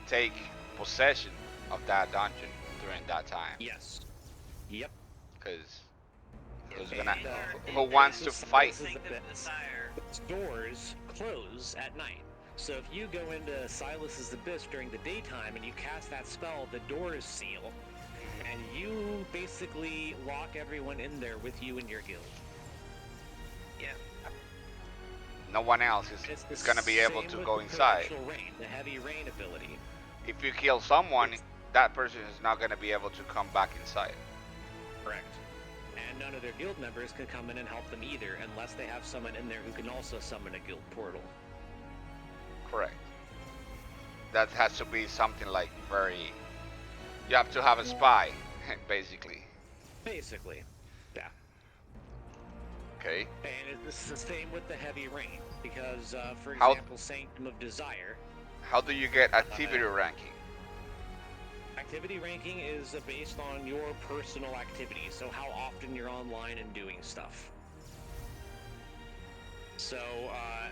take possession of that dungeon during that time. Yes. Yep. Because who wants to fight? Those doors close at night. So if you go into Silas's Abyss during the daytime and you cast that spell, the doors seal, and you basically lock everyone in there with you and your guild. Yeah. No one else is It's going to be able same to with go the inside. torrential rain, the heavy rain ability. If you kill someone, that person is not going to be able to come back inside. Correct. And none of their guild members can come in and help them either, unless they have someone in there who can also summon a guild portal. Correct. That has to be something like very... You have to have a spy, basically. Basically, yeah. Okay. And it's the same with the heavy rain, because, for How- example, Sanctum of Desire. How do you get activity ranking? Activity ranking is based on your personal activity, so how often you're online and doing stuff. So,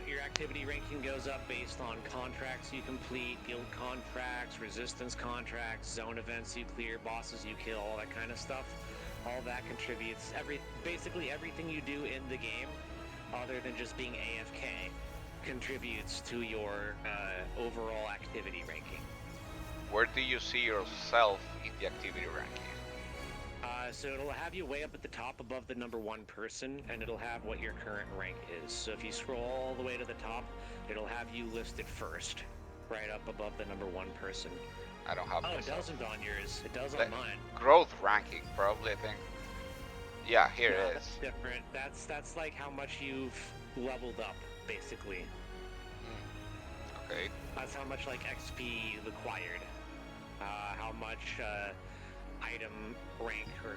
your activity ranking goes up based on contracts you complete, guild contracts, resistance contracts, zone events you clear, bosses you kill, all that kind of stuff. All that contributes, basically everything you do in the game, other than just being AFK, contributes to your overall activity ranking. Where do you see yourself in the activity ranking? So it'll have you way up at the top above the number 1 person, and it'll have what your current rank is. So if you scroll all the way to the top, it'll have you listed first, right up above the number 1 person. I don't have Oh, myself. it doesn't on yours. It does That- on mine. Growth ranking, probably, I think. Yeah, here No, it that's is. different. That's like how much you've leveled up, basically. Okay. That's how much like XP acquired. How much item rank or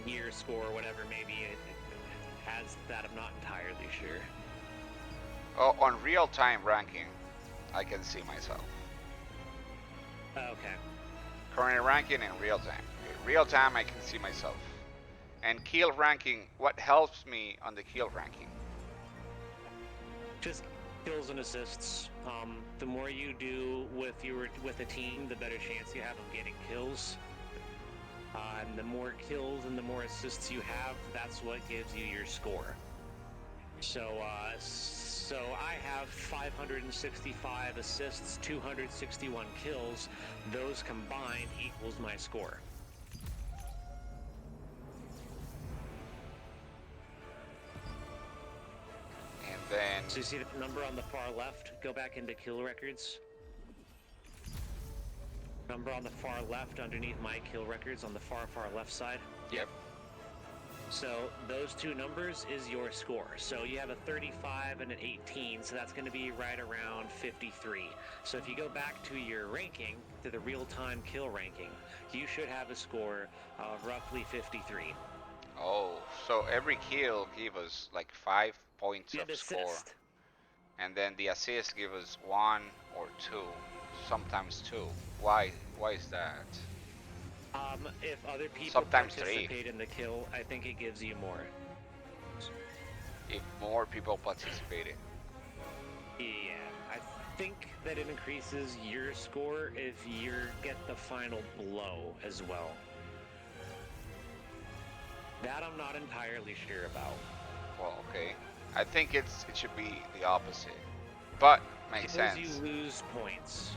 gear score, whatever maybe it has that. I'm not entirely sure. Oh, on real-time ranking, I can see myself. Okay. Current ranking and real-time. Okay, real-time, I can see myself. And kill ranking, what helps me on the kill ranking? Just kills and assists. The more you do with a team, the better chance you have of getting kills. And the more kills and the more assists you have, that's what gives you your score. So I have 565 assists, 261 kills. Those combined equals my score. And then... So you see the number on the far left? Go back into kill records. Number on the far left underneath my kill records on the far left side. Yep. So those two numbers is your score. So you have a 35 and an 18, so that's going to be right around 53. So if you go back to your ranking, to the real-time kill ranking, you should have a score of roughly 53. Oh, so every kill give us like 5 points Yeah, of the score. assist. And then the assist give us 1 or 2, sometimes 2. Why is that? If other people Sometimes participate in the kill, I think it gives you more. If more people participated. Yeah, I think that it increases your score if you get the final blow as well. That I'm not entirely sure about. Well, okay. I think it should be the opposite. But makes Because sense. you lose points.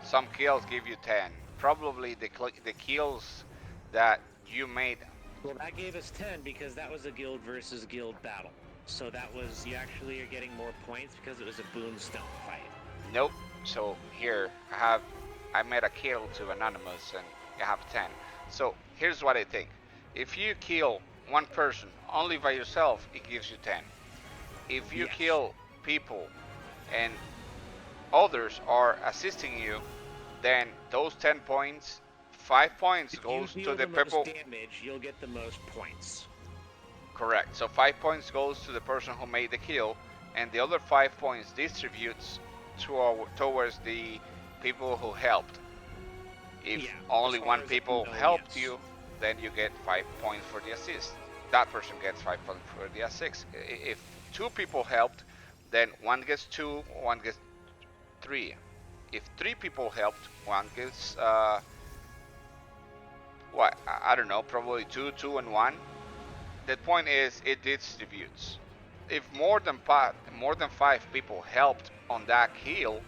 Some kills give you 10. Probably the kills that you made. Well, that gave us 10 because that was a guild versus guild battle. So that was, you actually are getting more points because it was a boonstone fight. Nope. So here I made a kill to Anonymous and I have 10. So here's what I think. If you kill one person only by yourself, it gives you 10. If you Yes. kill people and others are assisting you, then those 10 points, 5 points goes If you to deal the the people. most damage, you'll get the most points. Correct. So 5 points goes to the person who made the kill, and the other 5 points distributes towards the people who helped. If Yeah, only as far one as I people know, helped yes. you, then you get 5 points for the assist. That person gets 5 points for the assist. If 2 people helped, then one gets 2, one gets 3. If 3 people helped, one gets what? I don't know, probably 2, 2, and 1. The point is, it distributes. If more than 5 people helped on that kill,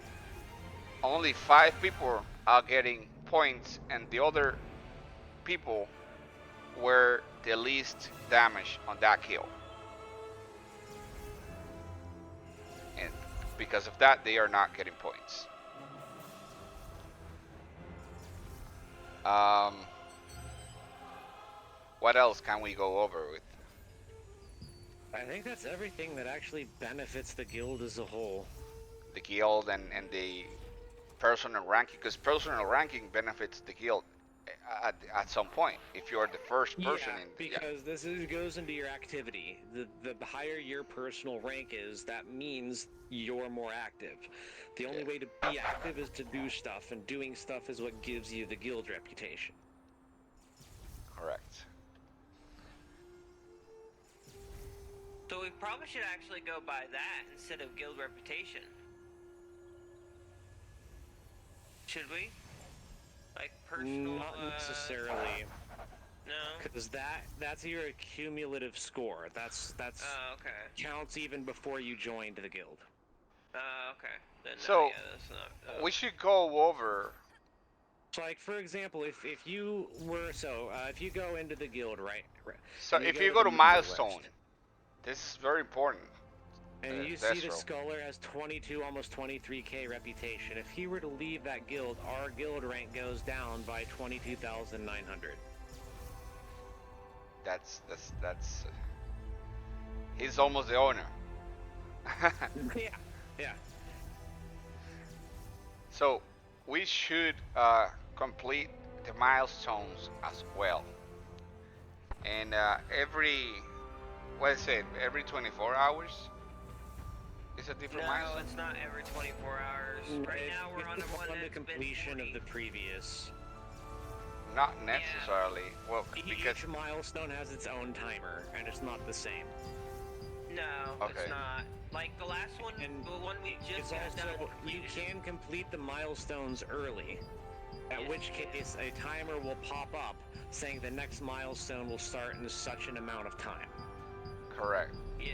only 5 people are getting points, and the other people were the least damage on that kill. And because of that, they are not getting points. Um, what else can we go over with I think that's everything that actually benefits the guild as a whole. the guild and the personal ranking? Because personal ranking benefits the guild at some point. If you're the first person Yeah, in, because goes into your activity. The higher your personal rank is, that means you're more active. The only Yeah. way to be active is to do stuff, and doing stuff is what gives you the guild reputation. Correct. So we probably should actually go by that instead of guild reputation. Should we? Like personal. Not necessarily, No. because that's your cumulative score. That's Oh, okay. counts even before you joined the guild. Okay. Then no, So, yeah, that's not. we should go over. So, like, for example, if you were if you go into the guild, right? So and if go you to go the to member milestone, list, this is very important. and you see the Destro. scholar has 22, almost 23k reputation. If he were to leave that guild, our guild rank goes down by 22,900. That's he's almost the owner. Yeah. So we should complete the milestones as well. And what is it? Every 24 hours is a different No, milestone. it's not every 24 hours. Right now we're on the one upon the that's been completion 40. of the previous. Not necessarily. Well, because Each milestone has its own timer, and it's not the same. No, Okay. it's not. Like the last one, And the one we just It's got done. also, you can complete the milestones early, at Yes, which you can. case a timer will pop up saying the next milestone will start in such an amount of time. correct. Yeah.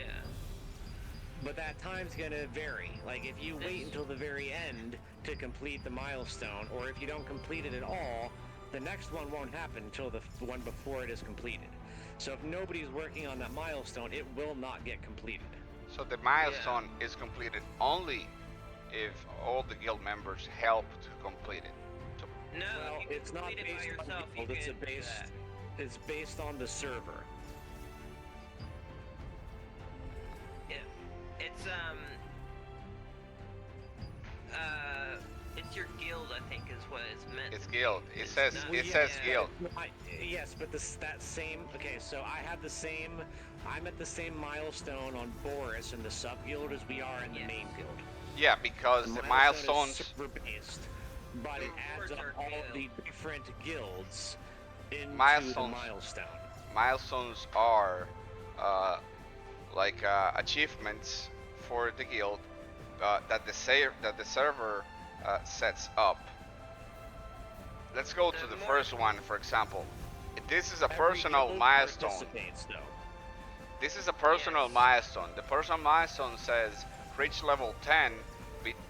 But that time's gonna vary. Like, if you wait until the very end to complete the milestone, or if you don't complete it at all, the next one won't happen until the one before it is completed. So if nobody's working on that milestone, it will not get completed. So the milestone is completed only if all the guild members help to complete it. So, No, Well, if you it's not complete it by based on yourself, you guild, can do that. it's based on the server. Yeah. It's it's your guild, I think, is what it's meant. it's guild. It It's says not- it yeah, says yeah. guild. Yes, but that same. Okay, so I'm at the same milestone on Boris in the sub guild as we are in the Yes. main guild. Yeah, because the milestone milestones. is server based, but it adds up Server all of the guild. different guilds into the Milestones. milestone. Milestones are like achievements for the guild that the server sets up. Let's go to the first one, for example. This is a Every personal guild milestone. participates, though. This is a personal Yes. milestone. The personal milestone says reach level 10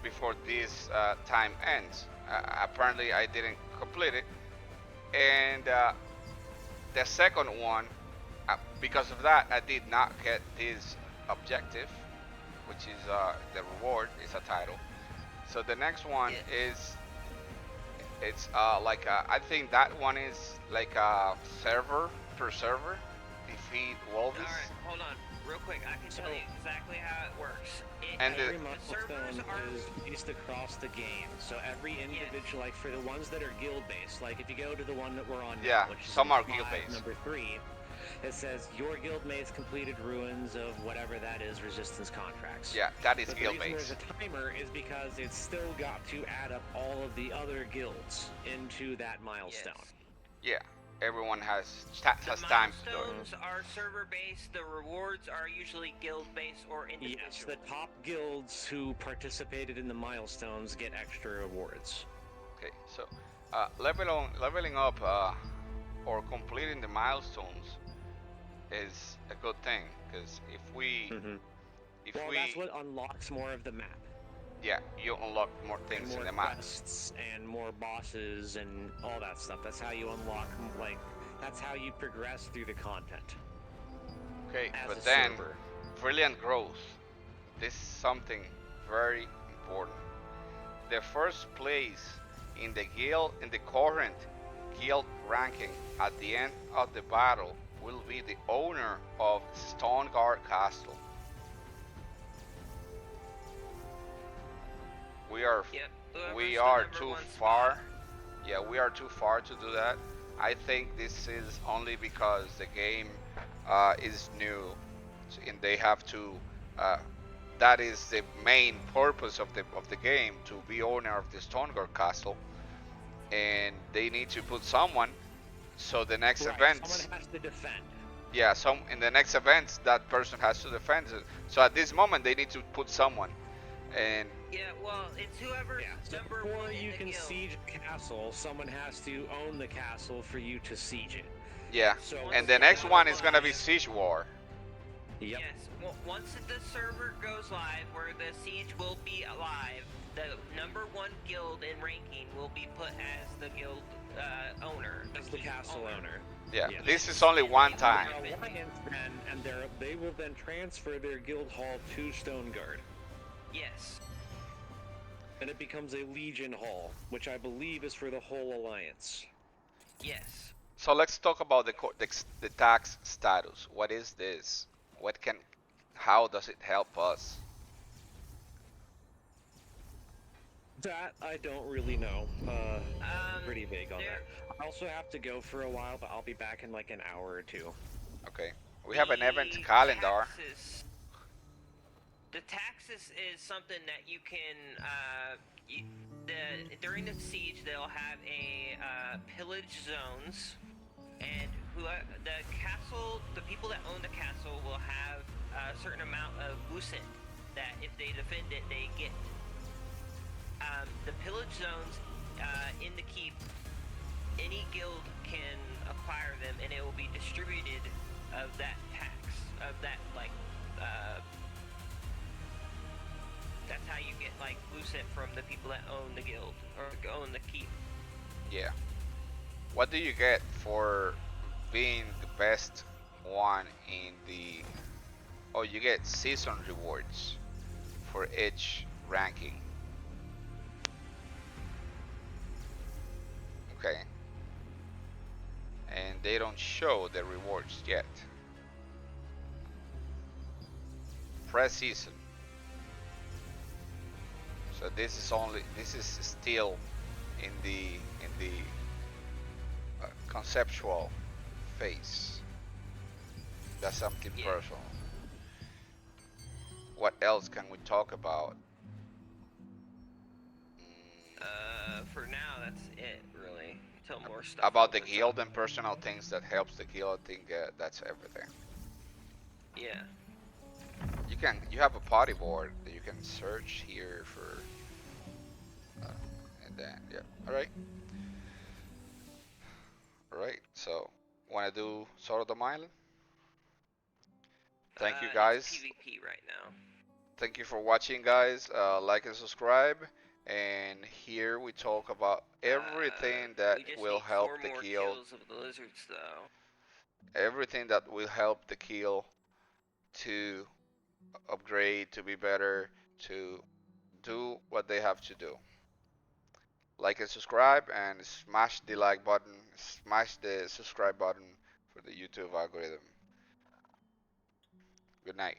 before this time ends. Apparently, I didn't complete it. And the second one, because of that, I did not get this objective, which is the reward, is a title. So the next one is, it's like I think that one is like a server per server. Defeat Wolvis. Alright, hold on. Real quick, I can tell you exactly how it works. And Every the servers milestone are... is based across the game. So every individual, like for the ones that are guild based, like if you go to the one that we're on Yeah, now, which is some are five, guild based. number 3, it says your guild mates completed ruins of whatever that is, resistance contracts. Yeah, that is But guild the reason based. there's a timer is because it's still got to add up all of the other guilds into that milestone. Yeah, everyone has The time to do it. milestones are server-based, the rewards are usually guild-based or individual. Yes, the top guilds who participated in the milestones get extra rewards. Okay, so leveling up or completing the milestones is a good thing, because if we That's what unlocks more of the map. yeah, you unlock more And things more in the map. quests and more bosses and all that stuff. That's how you unlock, that's how you progress through the content. Okay, As but a then server. brilliant growth. This is something very important. The first place in the guild, in the current guild ranking at the end of the battle will be the owner of Stoneguard Castle. We are too far. Yeah, we are too far to do that. I think this is only because the game is new, and they have to. That is the main purpose of the game, to be owner of the Stoneguard Castle, and they need to put someone. So the next event, someone has to defend. Yeah, in the next event, that person has to defend it. So at this moment, they need to put someone, and Yeah, well, it's whoever's so number before one in you the can guild. siege a castle, someone has to own the castle for you to siege it. yeah, So and the next one is gonna be Siege War. Yep. Yes, well, once the server goes live, where the siege will be alive, the number one guild in ranking will be put as the guild owner. As the castle owner. Yeah, Yeah. this is only one time. Alliance then, and they will then transfer their guild hall to Stoneguard. Yes. And it becomes a Legion hall, which I believe is for the whole alliance. Yes. So let's talk about the tax status. What is this? How does it help us? That I don't really know. Pretty vague on that. I also have to go for a while, but I'll be back in like an hour or two. Okay. We have an event calendar. The taxes is something that you can, during the siege, they'll have a pillage zones, and the people that own the castle will have a certain amount of lucent that if they defend it, they get. The pillage zones in the keep, any guild can acquire them, and it will be distributed of that tax, of that, like, that's how you get, like, lucent from the people that own the guild, or own the keep. Yeah. What do you get for being the best one in the... Oh, you get season rewards for each ranking. Okay. And they don't show the rewards yet. Press season. So this is still in the conceptual phase. That's something personal. What else can we talk about? For now, that's it, really. Till more stuff About the opens guild up. and personal things that helps the guild, I think that's everything. Yeah. You have a party board that you can search here for, and then yeah. All right. So, wanna do Sword of the Island? Thank you guys. It's PvP right now. Thank you for watching, guys. Like and subscribe. And here we talk about everything that will help the guild. Kills of the lizards, though. Everything that will help the guild to upgrade, to be better, to do what they have to do. Like and subscribe, and smash the like button, smash the subscribe button for the YouTube algorithm. Good night.